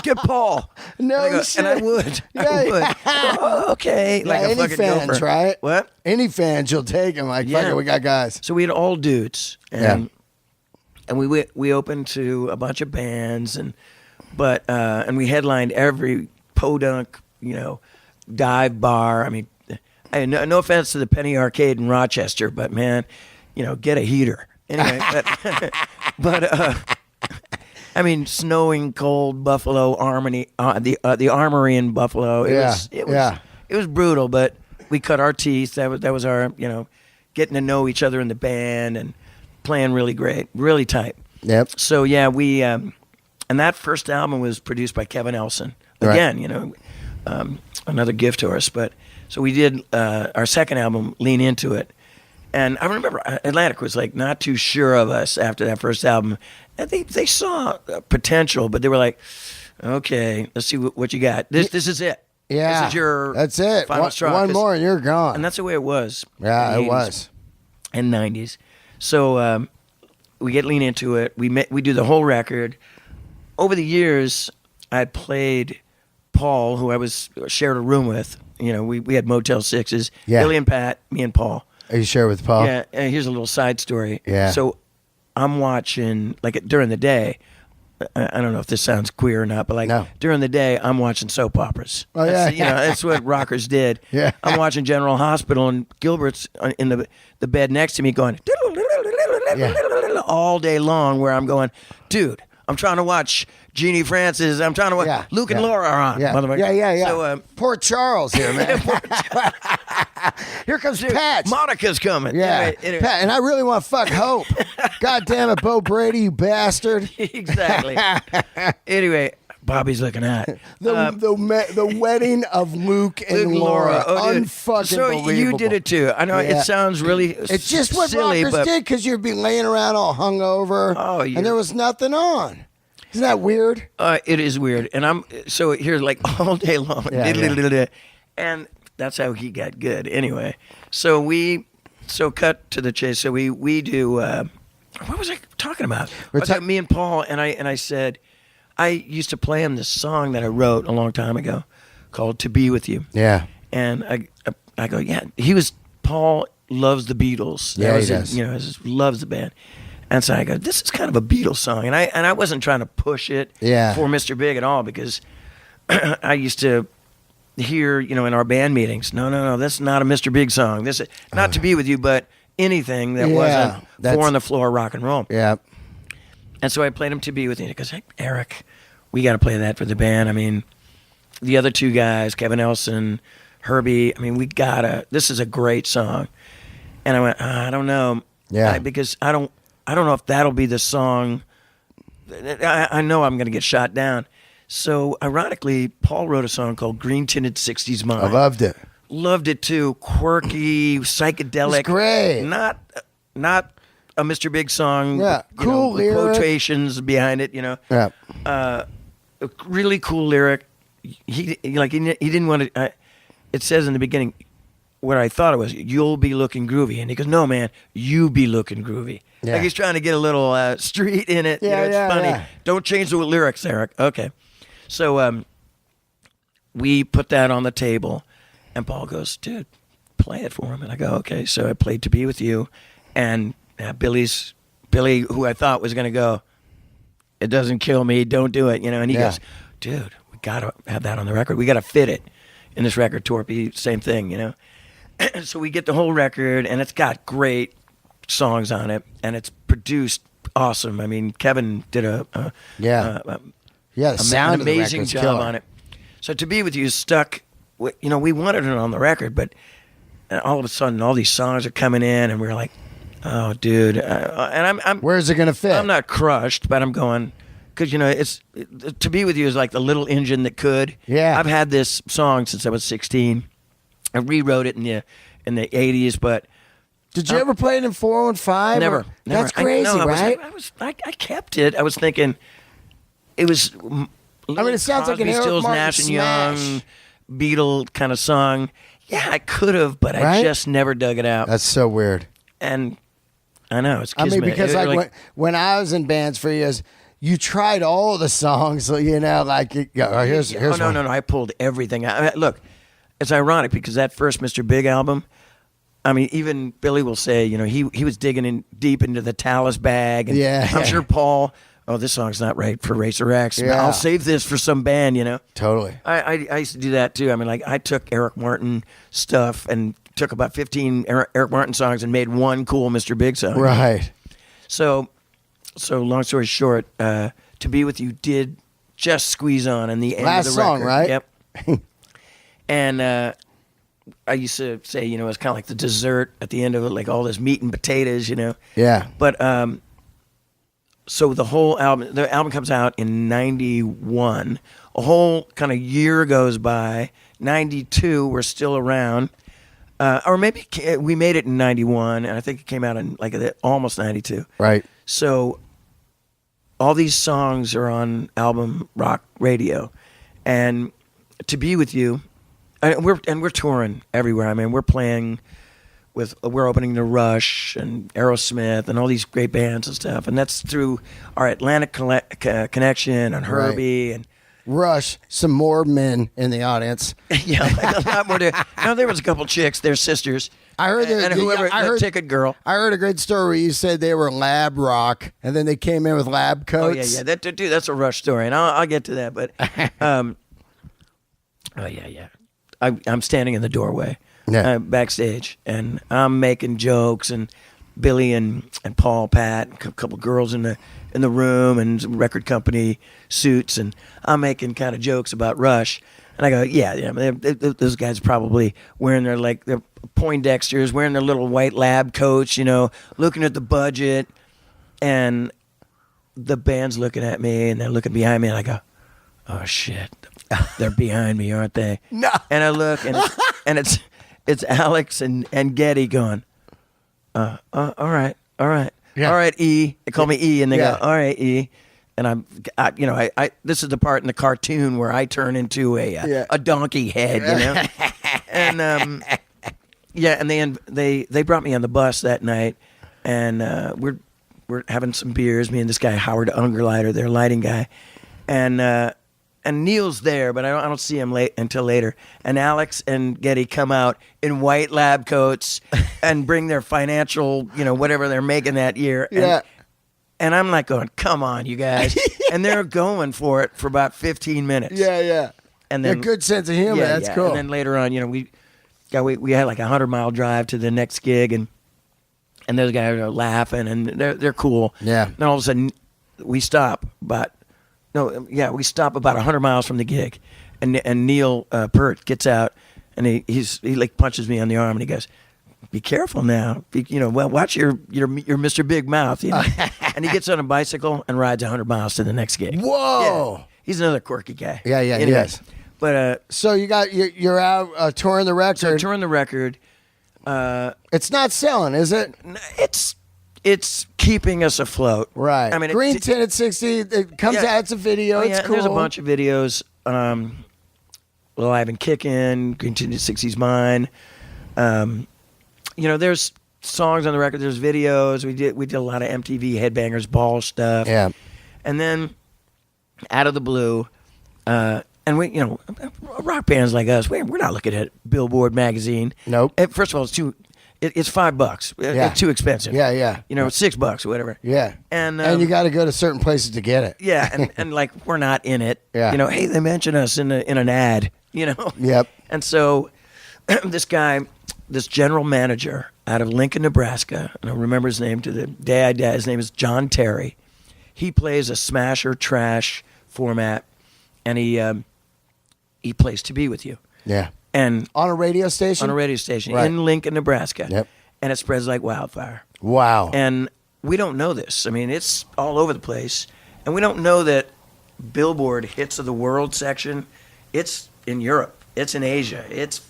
Get Paul. No and I go, shit. And I would. Yeah. I would. Oh, okay. Yeah, any fucking fans, gopher. right? What? Any fans, you'll take them. Like, fuck Yeah. it, we got guys. So we had all dudes, and we opened to a bunch of bands, and we headlined every podunk, dive bar. I mean, no offense to the Penny Arcade in Rochester, but man, get a heater anyway. but I mean, snowing cold Buffalo Armory, the Armory in Buffalo. It was brutal, but we cut our teeth. That was our getting to know each other in the band and playing really great, really tight. Yep. So yeah, we and that first album was produced by Kevin Elson. Again, another gift to us. But so we did our second album, Lean Into It. And I remember Atlantic was like not too sure of us after that first album. And they saw potential, but they were like, okay, let's see what you got. This is it. Yeah. This is your That's it. final straw. One more and you're gone. And that's the way it was. Yeah, in it the 80s was. and 90s. So we get Lean Into It. We do the whole record. Over the years, I played Paul, who I shared a room with. We had Motel Sixes. Yeah. Billy and Pat, me and Paul. Are you sure with Paul? Yeah, and here's a little side story. Yeah. So I'm watching, during the day, I don't know if this sounds queer or not, but No. during the day, I'm watching soap operas. Oh, yeah. That's what rockers did. Yeah. I'm watching General Hospital, and Gilbert's in the bed next to me going all day long, where I'm going, dude, I'm trying to watch Jeannie Francis. I'm trying to watch Luke and Laura are on. Yeah. motherfucker. Yeah. So, poor Charles here, man. Here comes Pat. Monica's coming. Yeah. Anyway. Pat, and I really want to fuck Hope. God damn it, Bo Brady, you bastard. Exactly. Anyway, Bobby's looking at The wedding of Luke and Laura. Unfucking So believable. you did it too. I know it sounds really It's just what silly, rockers but did, because you'd be laying around all hungover, and there was nothing on. Isn't that weird? It is weird. And I'm so here all day long. And that's how he got good. Anyway, so cut to the chase. So we do. What was I talking about? Me and Paul, and I said, I used to play him this song that I wrote a long time ago called "To Be With You." Yeah. And I go, yeah. Paul loves the Beatles. Yeah, he does. Loves the band. And so I go, this is kind of a Beatles song, and I wasn't trying to push it for Mr. Big at all, because I used to hear, in our band meetings, no, that's not a Mr. Big song. This is not To Be With You, but anything that wasn't four on the floor rock and roll. Yeah. And so I played him To Be With You. He goes, hey, Eric, we got to play that for the band. I mean, the other two guys, Kevin Elson, Herbie, I mean, this is a great song. And I went, I don't know. Yeah. Because I don't know if that'll be the song. I know I'm going to get shot down. So, ironically, Paul wrote a song called Green-Tinted Sixties Mine. I loved it. Loved it, too. Quirky, psychedelic. It's great. Not a Mr. Big song. Yeah, cool lyric. Quotations behind it, Yeah. A really cool lyric. He didn't want to... it says in the beginning, what I thought it was, you'll be looking groovy. And he goes, no, man, you be looking groovy. Yeah. Like he's trying to get a little street in it. Yeah, it's funny. yeah. Don't change the lyrics, Eric. Okay. So we put that on the table, and Paul goes, dude, play it for him. And I go, okay. So I played To Be With You, and Billy, who I thought was going to go, it doesn't kill me, don't do it, and he goes, dude, we got to have that on the record. We got to fit it in this record, Torpy, same thing, So we get the whole record, and it's got great songs on it, and it's produced awesome. I mean, Kevin did an amazing job on it. So To Be With You stuck. We wanted it on the record, but all of a sudden, all these songs are coming in, and we're like, "Oh, dude!" And I'm where's it gonna fit? I'm not crushed, but I'm going because it's To Be With You is like the little engine that could. Yeah, I've had this song since I was 16. I rewrote it in the 80s, but. Did you ever play it in 415? Never. That's crazy, right? I kept it. I was thinking it was. It sounds like an Eric Stills, Martin Nash and smash. Young, Beatle kind of song. Yeah, I could have, but I just never dug it out. That's so weird. And I know it's kismet. Because when I was in bands for years, you tried all the songs, you know, like here's no, I pulled everything out. I mean, look, it's ironic because that first Mr. Big album, I mean, even Billy will say, you know, he was digging in deep into the Talus bag, and I'm sure Paul, oh, this song's not right for Racer X. Yeah. I'll save this for some band, you know. Totally. I used to do that too. I mean, like I took Eric Martin stuff and took about 15 Eric Martin songs and made one cool Mr. Big song. Right. So long story short, To Be With You did just squeeze on in the end Last of the song, record. right? Yep. And I used to say, you know, it's kind of like the dessert at the end of it, like all this meat and potatoes, you know. Yeah. But so the album comes out in 91. A whole kind of year goes by. 92, we're still around. Or maybe we made it in 91, and I think it came out in like almost 92. Right. So all these songs are on album rock radio. And To Be With You, and we're touring everywhere. I mean, we're opening the Rush and Aerosmith and all these great bands and stuff. And that's through our Atlantic connection and Herbie and Rush, some more men in the audience. yeah, like a lot more. No, there was a couple chicks. They're sisters. I heard the Ticket Girl. I heard a great story where you said they were lab rock, and then they came in with lab coats. Oh yeah. That's a Rush story, and I'll get to that. But oh yeah. I'm standing in the doorway, backstage, and I'm making jokes, and Billy and Paul, Pat, a couple girls in the room, and some record company suits, and I'm making kind of jokes about Rush, and I go, yeah, those guys probably wearing their Poindexters, wearing their little white lab coats, you know, looking at the budget, and the band's looking at me, and they're looking behind me, and I go, oh shit, they're behind me, aren't they? No. And I look, and it's Alex and Getty going, all right. Yeah. All right, E. They call me E, and they Yeah. go, all right, E. And I this is the part in the cartoon where I turn into a donkey head, you know. And and they brought me on the bus that night, and we're having some beers. Me and this guy Howard Ungerleider, their lighting guy, and Neil's there, but I don't see him until later. And Alex and Getty come out in white lab coats and bring their financial, you know, whatever they're making that year. And I'm like going, come on, you guys. And they're going for it for about 15 minutes. Yeah. And then good sense of humor. That's cool. And then later on, you know, we had like a 100-mile drive to the next gig, and those guys are laughing, and they're cool. Yeah. Then all of a sudden, we stop about 100 miles from the gig, and Neil Peart gets out, and he like punches me on the arm, and he goes, "Be careful now, watch your Mr. Big Mouth." You know? And he gets on a bicycle and rides 100 miles to the next gig. Whoa! Yeah. He's another quirky guy. Yeah, anyway. Yes. But so you're out touring the record. So touring the record. It's not selling, is it? It's keeping us afloat. Right. I mean, Green-Tinted 60s, it comes out, it's a video, it's cool. There's a bunch of videos. Live and Kickin', Green-Tinted 60s Mine. There's songs on the record, there's videos. We did a lot of MTV Headbangers Ball stuff. Yeah. And then, out of the blue, and we, rock bands like us, we're not looking at Billboard magazine. Nope. First of all, it's $5. Yeah. It's too expensive. Yeah. $6 or whatever. Yeah. And you got to go to certain places to get it. Yeah, and like we're not in it. Yeah. Hey, they mention us in an ad. Yep. And so, this guy, this general manager out of Lincoln, Nebraska, and I remember his name to the day I died. His name is John Terry. He plays a smasher trash format, and he plays To Be With You. Yeah. And on a radio station? Right. In Lincoln, Nebraska. Yep. And it spreads like wildfire. Wow. And we don't know this. I mean, it's all over the place. And we don't know that Billboard Hits of the World section, it's in Europe. It's in Asia. It's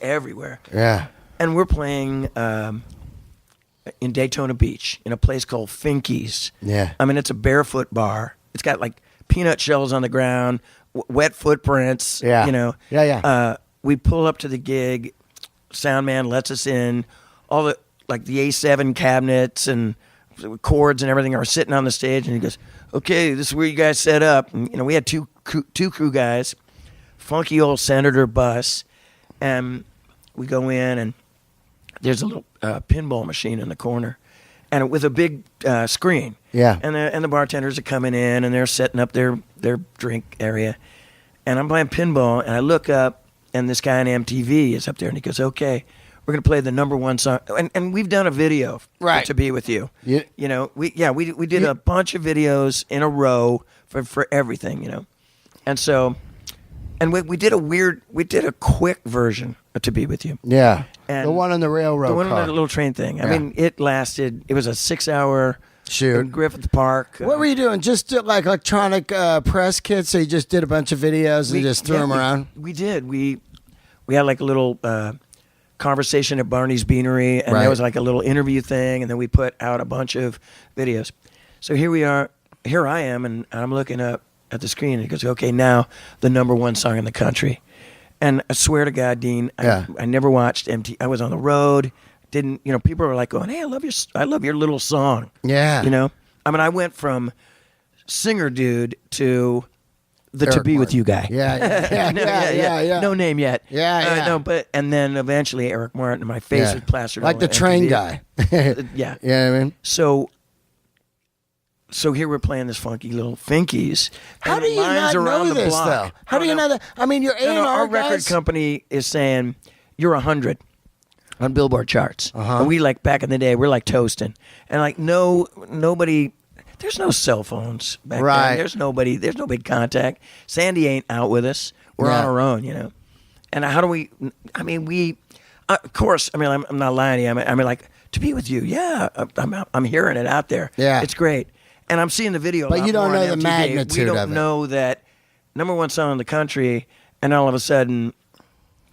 everywhere. Yeah. And we're playing in Daytona Beach in a place called Finky's. Yeah. I mean, it's a barefoot bar. It's got like peanut shells on the ground, wet footprints. Yeah. Yeah. We pull up to the gig. Sound man lets us in. All the A7 cabinets and cords and everything are sitting on the stage, and he goes, okay, this is where you guys set up. And, we had two crew guys, funky old Senator bus, and we go in, and there's a little pinball machine in the corner, and with a big screen. Yeah. And the bartenders are coming in, and they're setting up their drink area, and I'm playing pinball, and I look up, and this guy on MTV is up there, and he goes, "Okay, we're gonna play the #1 song," and we've done a video for To Be With You. Yeah. We did a bunch of videos in a row for everything, and so, and we did a quick version of To Be With You. Yeah, and the one on the railroad. The one car. on the little train thing. I mean, it was a 6-hour shoot in Griffith Park. What were you doing? Just like electronic press kits? So you just did a bunch of videos and just threw them around? We did. We had like a little conversation at Barney's Beanery, and there was like a little interview thing, and then we put out a bunch of videos. So here I am, and I'm looking up at the screen, and it goes, "Okay, now the #1 song in the country." And I swear to God, Dean, I never watched MTV. I was on the road. Didn't people were like going, "Hey, I love your little song." Yeah. I mean, I went from singer dude to the Eric To Be With Martin. You guy. Yeah. No name yet. Yeah. No, and then eventually Eric Martin, my face was plastered like all the over train MTV. guy. Yeah. You know what I mean? So here we're playing this funky little Finkies. How and do you lines not around know the this, block. though? How do you know that? I mean, your A&R our guys... record company is saying, you're 100 on Billboard charts. Uh-huh. And we, like, back in the day, we're like toasting. And, like, nobody... There's no cell phones back then. There's no big contact. Sandy ain't out with us. We're on our own, And how do we... I mean, we... of course, I mean, I'm not lying to you. I mean, like, To Be With You, yeah. I'm hearing it out there. Yeah. It's great. And I'm seeing the video. But you don't know the MTV. magnitude We of don't it. know that #1 song in the country, and all of a sudden,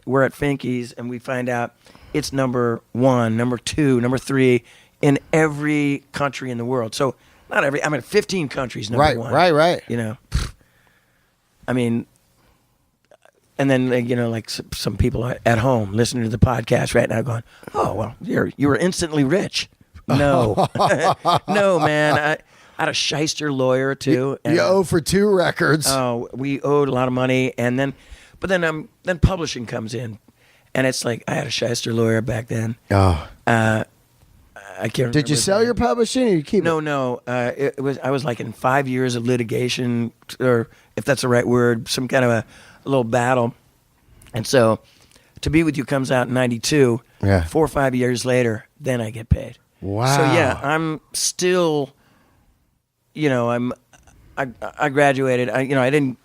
we're at Finky's, and we find out it's #1, #2, #3 in every country in the world. So not every. I mean, 15 countries #1. Right. I mean, and then like some people at home listening to the podcast right now, going, "Oh well, you were instantly rich." No, no, man. I had a shyster lawyer too. You owe for 2 records. Oh, we owed a lot of money, but then publishing comes in, and it's like I had a shyster lawyer back then. Oh, I can't remember. did you sell your publishing, or you keep it? No. I was like in 5 years of litigation, or if that's the right word, some kind of a little battle, and so To Be With You comes out in '92. Yeah. 4 or 5 years later, then I get paid. Wow. So yeah, I'm still. I graduated. I don't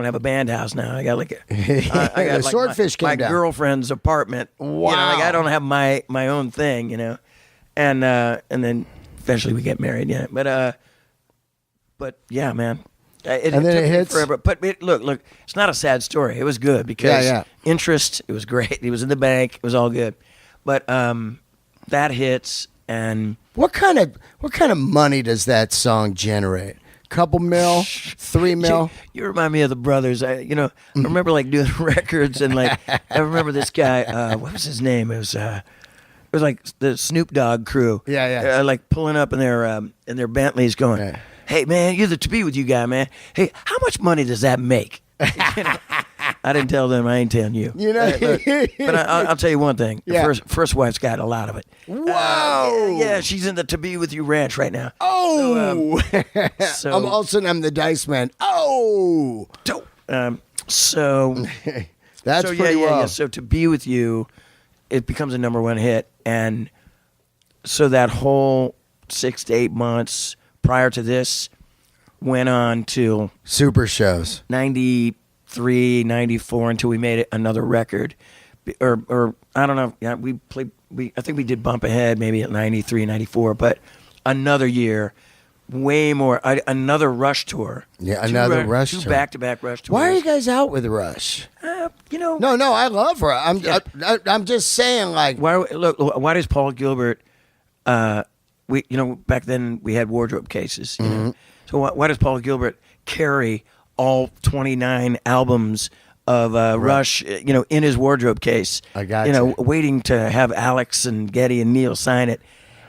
have a band house now. I got like I got like Swordfish came my down. girlfriend's apartment. Wow. I don't have my own thing. And then eventually we get married. Yeah, but yeah, man. It And then took it me hits. forever. But look, it's not a sad story. It was good because interest. It was great. It was in the bank. It was all good. But that hits. And What kind of money does that song generate? Couple mil, 3 mil. You remind me of the Brothers. I remember like doing records and like I remember this guy. What was his name? It was like the Snoop Dogg crew. Yeah. Like pulling up in their Bentleys, going, Yeah. "Hey man, you're the To Be With You guy, man. Hey, how much money does that make?" I didn't tell them. I ain't telling you. But I'll tell you one thing. Yeah. The first wife's got a lot of it. Whoa. Yeah, she's in the To Be With You ranch right now. Oh. So, I'm all of a sudden I'm the dice man. Oh. So That's so pretty well. yeah. So To Be With You, it becomes a #1 hit, and so that whole 6 to 8 months prior to this went on till Super shows. 93, 94 until we made another record, or I don't know. Yeah, I think we did Bump Ahead maybe at 93, 94, but another year. Way more. Another Rush tour. Yeah, another Rush tour. 2 back-to-back Rush tours. Why are you guys out with Rush? No, I love her. I'm just saying, like, Why does Paul Gilbert? Back then we had wardrobe cases. You know? So why does Paul Gilbert carry all 29 albums of Rush? In his wardrobe case. I got you. Waiting to have Alex and Geddy and Neil sign it.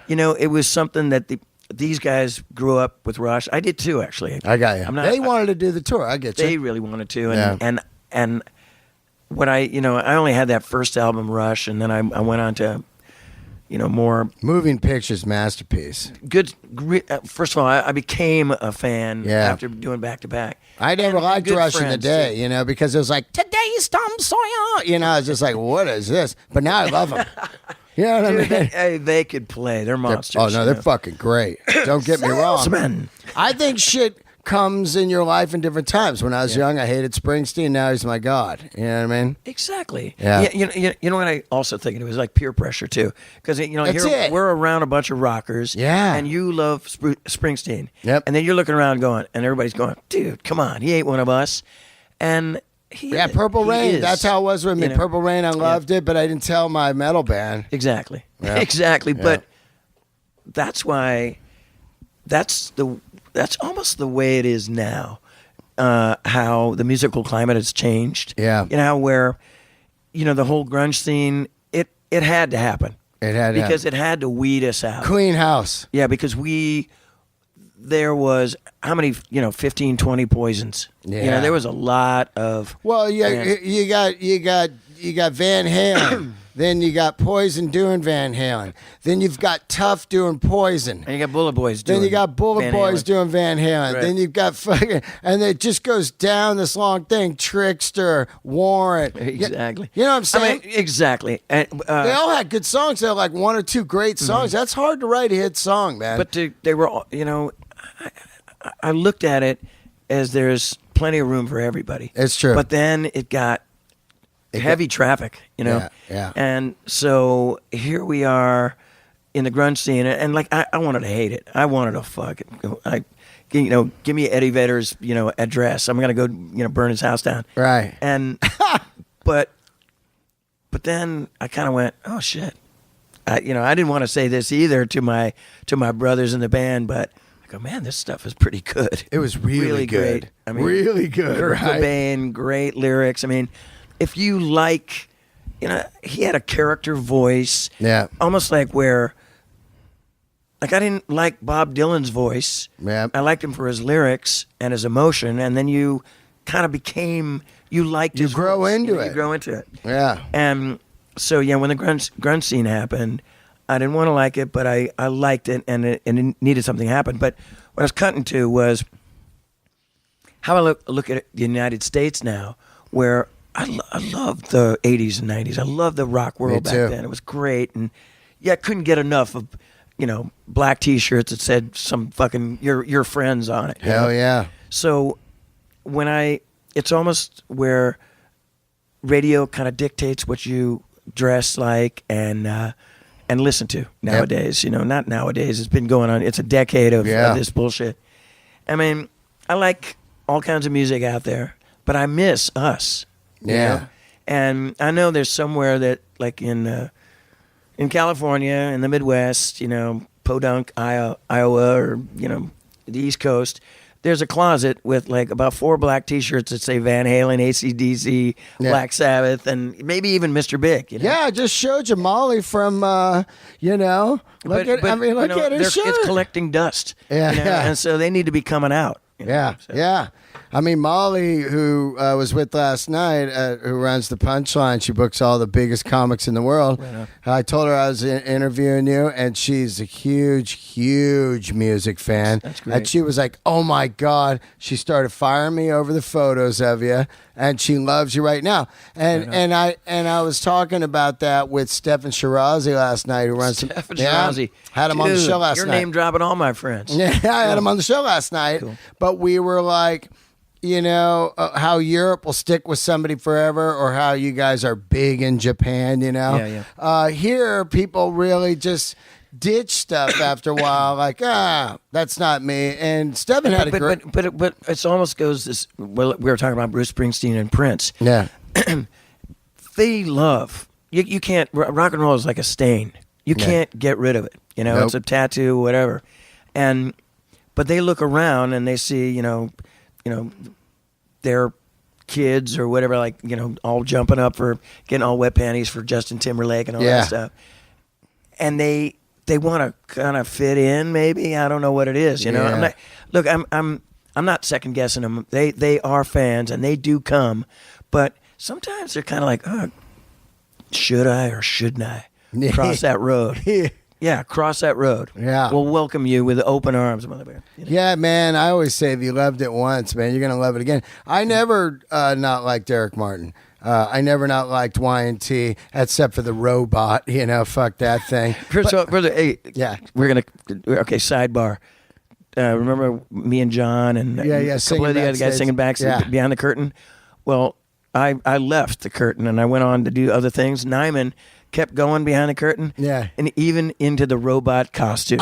It was something that these guys grew up with Rush. I did too, actually. I got you. They wanted to do the tour. I get you. They really wanted to, and what I only had that first album, Rush, and then I went on to, more Moving Pictures masterpiece. Good. First of all, I became a fan after doing back to back. I never liked Rush in the day, because it was like, today's Tom Sawyer. I was just like, what is this? But now I love them. You know what I mean? They could play. They're monsters. They're fucking great. Don't get me wrong. I think shit comes in your life in different times. When I was young, I hated Springsteen. Now he's my god. You know what I mean? Exactly. Yeah. You know what I also think? It was like peer pressure too, because here we're around a bunch of rockers. Yeah. And you love Springsteen. Yep. And then you're looking around going, and everybody's going, dude, come on, he ain't one of us. And Purple Rain. Is. That's how it was with me. Purple Rain, I loved it, but I didn't tell my metal band. Exactly. Yeah. Exactly. Yeah. But that's why. That's almost the way it is now. How the musical climate has changed. Yeah. Where, the whole grunge scene, it had to happen. It had to because it had to weed us out. Clean house. Yeah, because there was how many, 15, 20 poisons. Yeah. There was a lot of. Well, you got Van Halen. Then you got Poison doing Van Halen. Then you've got Tough doing Poison. And you got Bullet Boys doing. Then you got Bullet Boys doing Van Halen. Right. Then you've got fucking, and it just goes down this long thing. Trickster, Warrant. Exactly. You know what I'm saying? Exactly. And, they all had good songs. They had like one or two great songs. Mm-hmm. That's hard to write a hit song, man. But they were, I looked at it as there's plenty of room for everybody. It's true. But then it got heavy traffic, Yeah. And so here we are in the grunge scene, and like I wanted to hate it. I wanted to fuck it. Give me Eddie Vedder's, address. I'm gonna go, burn his house down. Right. And but then I kind of went, oh shit. I didn't want to say this either to my brothers in the band, but I go, man, this stuff is pretty good. It was really good. Great. I mean, really good. Kurt right? Cobain, great lyrics. I mean, if you like, he had a character voice. Yeah. Almost like where, like I didn't like Bob Dylan's voice. Yeah. I liked him for his lyrics and his emotion, and then you kind of you liked his grow voice. into it. You grow into it. Yeah. And so, when the grunge scene happened, I didn't want to like it, but I liked it, and it needed something to happen. But what I was cutting to was how I look at the United States now, where I loved the 80s and 90s. I loved the rock world back then. It was great. And I couldn't get enough of, black T-shirts that said some fucking your friends on it. Hell yeah. So it's almost where radio kind of dictates what you dress like and listen to nowadays. Yep. Not nowadays. It's been going on. It's a decade of this bullshit. I mean, I like all kinds of music out there, but I miss us. Yeah. And I know there's somewhere that, like in California, in the Midwest, Podunk, Iowa, or, the East Coast, there's a closet with like about 4 black T-shirts that say Van Halen, AC/DC, Black Sabbath, and maybe even Mr. Big. Yeah, I just showed you Molly from, look at her shirt. It's collecting dust. Yeah. And so they need to be coming out. Yeah. I mean, Molly, who was with last night, who runs the Punchline, she books all the biggest comics in the world. Right. I told her I was interviewing you, and she's a huge, huge music fan. That's great. And she was like, oh, my God. She started firing me over the photos of you, and she loves you right now. And I was talking about that with Stefan Shirazi last night, who runs Stefan Shirazi. Had him on the show last night. You're name dropping all my friends. Yeah, I had him on the show last night. Cool. But we were like, how Europe will stick with somebody forever, or how you guys are big in Japan, Here, people really just ditch stuff after a while, like, that's not me. And Stefan had a great... But it almost goes this... Well, we were talking about Bruce Springsteen and Prince. Yeah. They love... You can't... Rock and roll is like a stain. You can't get rid of it. Nope. It's a tattoo, whatever. But they look around and they see, their kids or whatever, like, all jumping up for getting all wet panties for Justin Timberlake and all that stuff. And they they want to kind of fit in. Maybe I don't know what it is. You know, I'm not second guessing them. They are fans and they do come, but sometimes they're kind of like, oh, should I or shouldn't I cross that road? Yeah, cross that road. Yeah. We'll welcome you with open arms, Mother Bear. You know? Yeah, man. I always say if you loved it once, man, you're going to love it again. I never not liked Derek Martin. I never not liked Y&T, except for the robot. You know, fuck that thing. Brother, hey, yeah. Okay, sidebar. Remember me and John and a couple of the other guys singing behind the curtain? Well, I left the curtain and I went on to do other things. Nyman kept going behind the curtain, and even into the robot costume.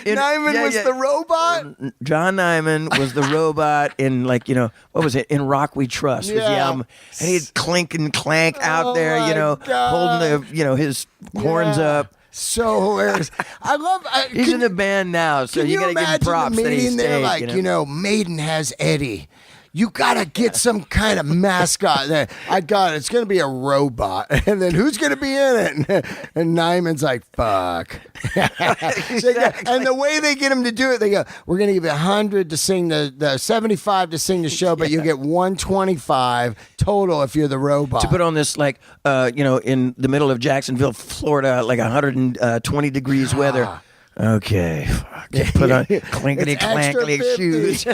Nyman was the robot? John Nyman was the robot in, like, you know, what was it? In Rock We Trust was the album. And he'd clink and clank out there, you know, holding the, you know, his horns up. So hilarious. I love. He's in the band now, so you got to give him props that he stayed. There, like, you know, Maiden has Eddie. You gotta get some kind of mascot there. I got it. It's gonna be a robot, and then who's gonna be in it? And Nyman's like, "Fuck." Exactly. And the way they get him to do it, they go, "We're gonna give you 100 to sing the 75 to sing the show, but you get 125 total if you're the robot." To put on this, like, you know, in the middle of Jacksonville, Florida, like 120 degrees weather. Okay, fuck. Put on clinkety clankety shoes.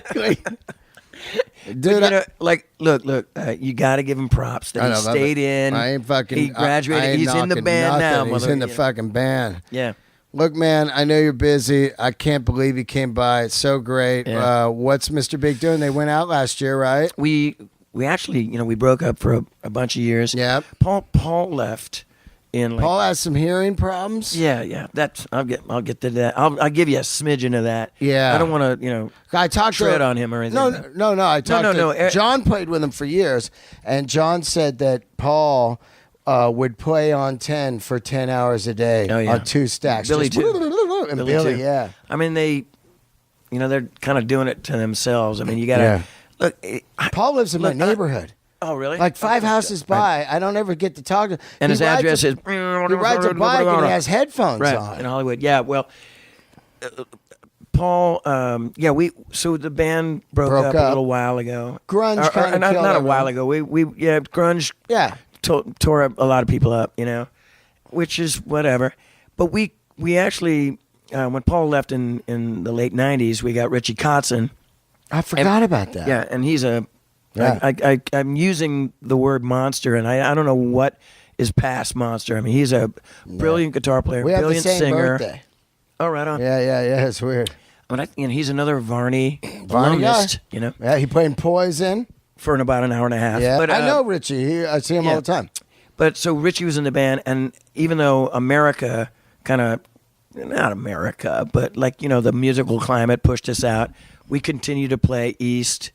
Dude, but, you know, like, look, you got to give him props that he stayed in. I ain't fucking. He graduated. He's in the band now. He's in the fucking band. Yeah. Look, man, I know you're busy. I can't believe you came by. It's so great. Yeah. What's Mr. Big doing? They went out last year, right? We actually, you know, we broke up for a bunch of years. Yeah. Paul left. Paul has some hearing problems. Yeah. I'll get to that. I'll give you a smidgen of that. Yeah. I don't want to, you know, I talked tread on him or anything. No. I talked to John. Played with him for years, and John said that Paul would play on 10 for 10 hours a day on 2 stacks. Billy too. And Billy too. Yeah. I mean, they're kind of doing it to themselves. I mean, you got to look. Paul lives in my neighborhood. Oh, really? Like 5 houses by. I don't ever get to talk to him. And his address is... He rides a bike and he has headphones on. In Hollywood. Yeah, well, Paul, so the band broke up a little while ago. Grunge kind of not a while ago. Grunge tore a lot of people up, you know, which is whatever. But we actually, when Paul left in the late 90s, we got Richie Kotzen. I forgot about that. Yeah, and he's a... Yeah. I'm using the word monster, and I don't know what is past monster. I mean, he's a brilliant guitar player, brilliant singer. Birthday. Oh, right on. Yeah. It's weird. But he's another Varney alumnus, you know. Yeah, he played in Poison for about an hour and a half. Yeah, but, I know Richie. I see him all the time. But so Richie was in the band, and even though America kind of, not America, but like, you know, the musical climate pushed us out, we continue to play East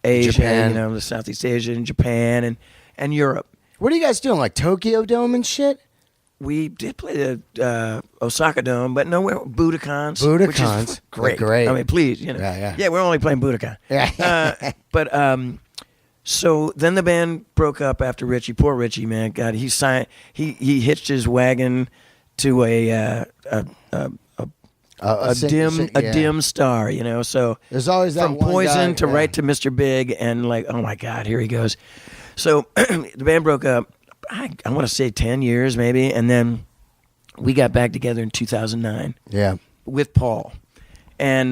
Asia, Japan. you know, the Southeast Asia and Japan and Europe. What are you guys doing, like Tokyo Dome and shit? We did play the Osaka Dome, but nowhere Budokan's. Which is great. I mean, please, you know. Yeah, we're only playing Budokan. Yeah. But so then the band broke up after Richie. Poor Richie, man. God, he hitched his wagon to a dim star, you know. So there's always that from one Poison guy, to right to Mr. Big, and like, oh my God, here he goes. So the band broke up. I want to say 10 years maybe, and then we got back together in 2009. Yeah, with Paul, and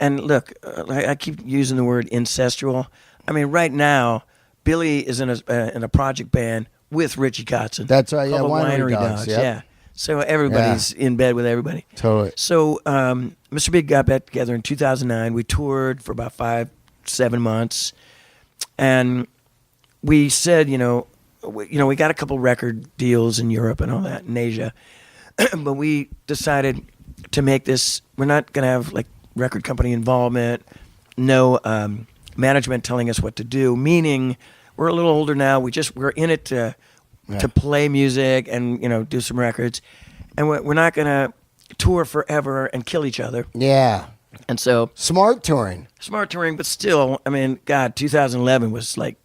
look, I keep using the word incestual. I mean, right now, Billy is in a project band with Richie Kotzen. That's right. Yeah, Winery Dogs. Yep. Yeah. So everybody's in bed with everybody. Totally. So Mr. Big got back together in 2009. We toured for about 5-7 months, and we said, we got a couple record deals in Europe and all that, in Asia, but we decided to make this. We're not going to have like record company involvement, no management telling us what to do. Meaning, we're a little older now. We're in it to play music and do some records, and we're not going to tour forever and kill each other. Yeah. And so smart touring, but still, I mean, God, 2011 was like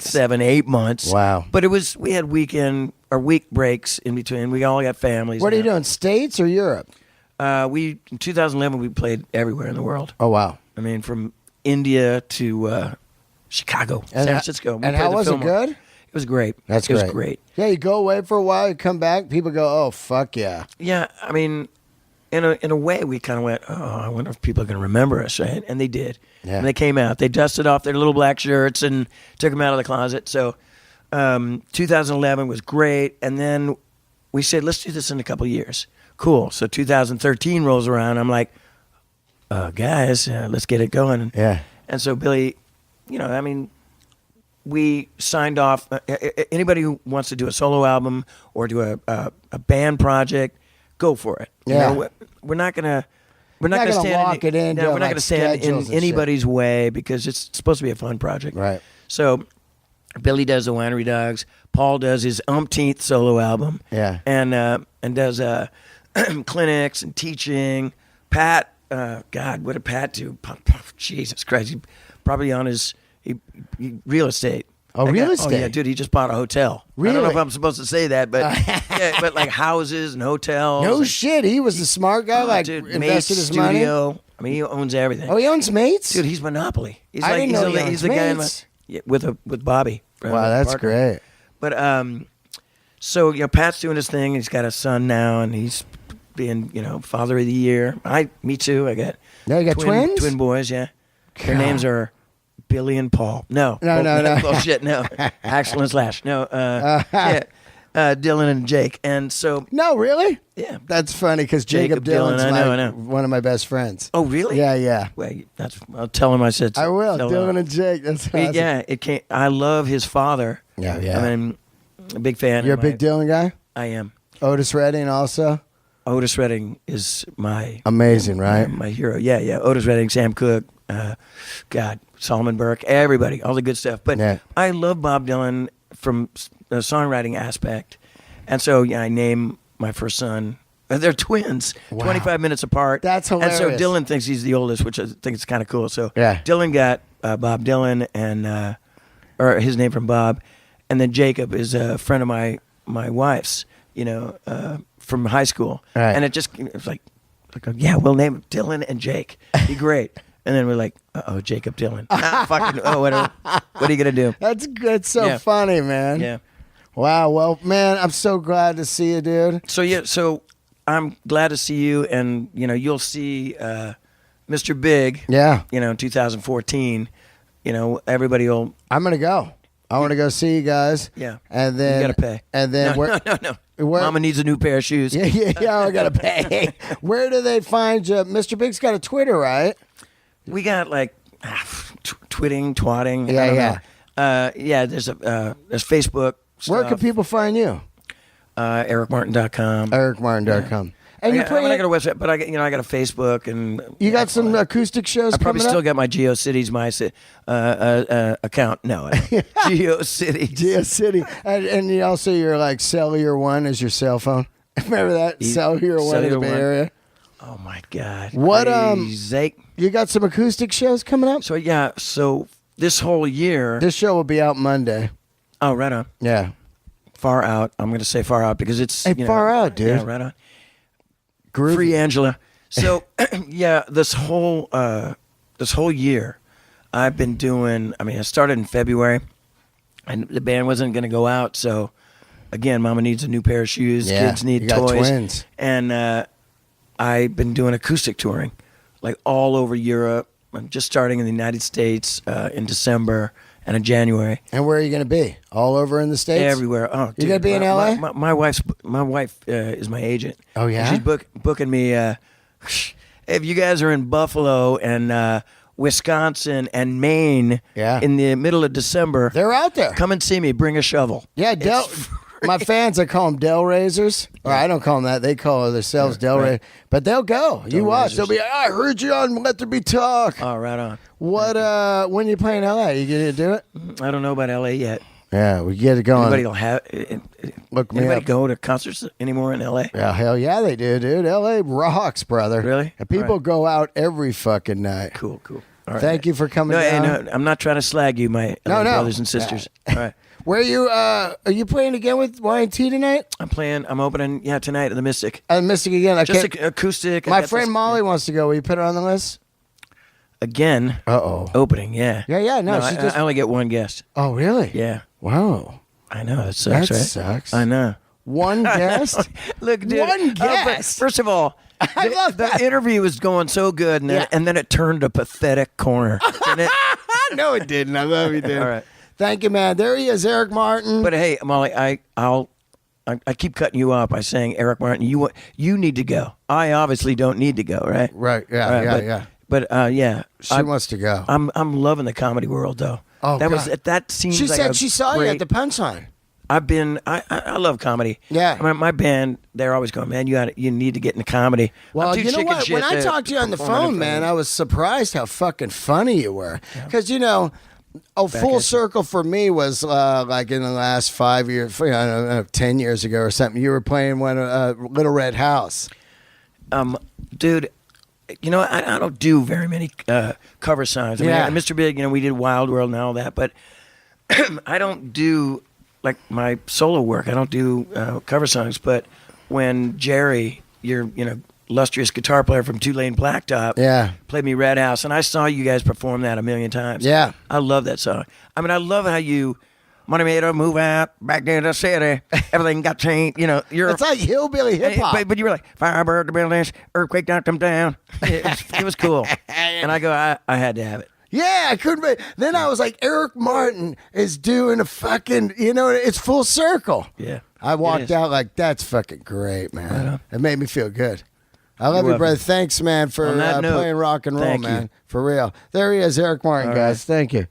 7, 8 months. Wow. But we had weekend or week breaks in between. We all got families. What are you doing, States or Europe? In 2011, we played everywhere in the world. Oh, wow. I mean, from India to Chicago, San Francisco. And how was it, good? It was great. It was great. Yeah, you go away for a while, you come back, people go, oh, fuck yeah. Yeah, I mean, in a way, we kind of went, oh, I wonder if people are going to remember us, right? And they did. Yeah. And they came out. They dusted off their little black shirts and took them out of the closet. So 2011 was great. And then we said, let's do this in a couple of years. Cool. So 2013 rolls around. I'm like, guys, let's get it going. Yeah. And so Billy, I mean, we signed off. Anybody who wants to do a solo album or do a band project, go for it. Yeah. We're not gonna lock it in. We're not gonna stand in anybody's way because it's supposed to be a fun project. Right. So Billy does the Winery Dogs. Paul does his umpteenth solo album. Yeah. And does clinics and teaching. Pat, God, what did Pat do? Jesus Christ, he probably on his real estate. Oh, real estate? Oh, yeah, dude, he just bought a hotel. Really? I don't know if I'm supposed to say that, but but like houses and hotels. No shit, he was the smart guy, dude, invested Mates his studio. money. I mean, he owns everything. Oh, he owns Mates? Dude, he's Monopoly. He's I didn't know he he's owns the guy in Mates. with Bobby. Wow, that's partner. great. But so Pat's doing his thing. He's got a son now, and he's being father of the year. Me too. I got you got twins? Twin boys. Yeah, their names are Billy and Paul. No. Bullshit. No. Axel and Slash. No. Dylan and Jake. And so. No, really? Yeah. That's funny because Jacob Dylan's I know. one of my best friends. Oh, really? Yeah. Wait, I'll tell him I said. I will. Dylan and Jake. That's awesome. Yeah. I love his father. Yeah. I mean, a big fan. You're a big Dylan guy? I am. Otis Redding also? Otis Redding is my amazing, right? My hero. Yeah. Otis Redding, Sam Cooke, God, Solomon Burke, everybody, all the good stuff. But I love Bob Dylan from the songwriting aspect, and so I name my first son. They're twins, 25 minutes apart. That's hilarious. And so Dylan thinks he's the oldest, which I think is kind of cool. So Dylan got Bob Dylan, and or his name from Bob, and then Jacob is a friend of my wife's, from high school, and it was like, we'll name him Dylan and Jake. Be great. And then we're like, Jacob Dylan. Whatever. What are you gonna do? That's so funny, man. Yeah. Wow. Well, man, I'm so glad to see you, dude. So I'm glad to see you, and you'll see Mr. Big. Yeah. In 2014. Everybody will. I'm gonna go. I want to go see you guys. Yeah. And then you gotta pay. And then no. Mama needs a new pair of shoes. Yeah. I gotta pay. Where do they find you? Mr. Big's got a Twitter, right? We got like twatting. There's Facebook. Where can people find you? EricMartin.com. EricMartin.com. Yeah. And I got a website, but I got a Facebook, and you got some acoustic shows. I probably coming still up? got my GeoCities account. No, GeoCities. GeoCity, and you also your like Cellular One is your cell phone. Remember that Cellular One in the Bay Area? Oh my God! What Crazy. You got some acoustic shows coming up? So this whole year, this show will be out Monday. Oh, right on. Yeah, Far Out. I'm going to say Far Out because it's Far Out, dude. Yeah, right on. Groovy. Free Angela. So this whole year, I've been doing. I mean, I started in February, and the band wasn't going to go out. So again, Mama needs a new pair of shoes. Yeah, kids need you got toys. Twins. And I've been doing acoustic touring, like all over Europe. I'm just starting in the United States in December and in January. And where are you going to be? All over in the States? Everywhere. Oh, you going to be in LA? My wife is my agent. Oh, yeah? And she's booking me. If you guys are in Buffalo and Wisconsin and Maine in the middle of December, they're out there. Come and see me. Bring a shovel. Yeah, my fans, I call them Delraisers. Or I don't call them that. They call themselves Delray. Right. But they'll go. You watch. They'll be like, I heard you on Let There Be Talk. Oh, right on. What? When you play in LA, you going to do it? I don't know about LA yet. Yeah, we get it going. Anybody will have. Look me anybody up. go to concerts anymore in LA? Yeah, hell yeah, they do, dude. LA rocks, brother. Really? And people go out every fucking night. Cool. All right. Thank you for coming down. No, I'm not trying to slag you, my brothers and sisters. All right. Where are you playing again with Y&T tonight? I'm opening, tonight at the Mystic. At the Mystic again? Okay. Just acoustic. My friend Molly wants to go. Will you put her on the list? Again? Uh-oh. Opening, yeah. Yeah, no. I only get one guest. Oh, really? Yeah. Wow. I know, that sucks, right? That sucks. I know. One guest? Look, dude. One guest? First of all, I love that. The interview was going so good, and then it turned a pathetic corner. Didn't it? No, it didn't. I love you, dude. All right. Thank you, man. There he is, Eric Martin. But hey, Molly, I keep cutting you off by saying, Eric Martin, you need to go. I obviously don't need to go, right? Right. Yeah. But yeah, she wants to go. I'm loving the comedy world though. Oh, that seems. She like said she saw you at the Punchline. I love comedy. Yeah. I mean, my band, they're always going, man, you need to get into comedy. Well, you know what? When I talked to you on the phone, man, I was surprised how fucking funny you were. Because, full circle for me was like in the last 5 years, 10 years ago or something. You were playing Little Red House. Dude, I don't do very many cover songs. I mean, Mr. Big, we did Wild World and all that, but I don't do, like, my solo work. I don't do cover songs. But when Jerry, your, illustrious guitar player from Tulane Blacktop, played me Red House, and I saw you guys perform that a million times. Yeah. I love that song. I mean, I love how you... Money made a move out back there to the city. Everything got changed. It's like hillbilly hip hop. But you were like, Firebird the buildings, earthquake knocked them down. It was cool. And I go, I had to have it. Yeah, I couldn't wait. Then I was like, Eric Martin is doing a fucking, it's full circle. Yeah. I walked out like, that's fucking great, man. It made me feel good. I love you, brother. Thanks, man, for playing rock and roll, man. For real. There he is, Eric Martin, guys. Thank you.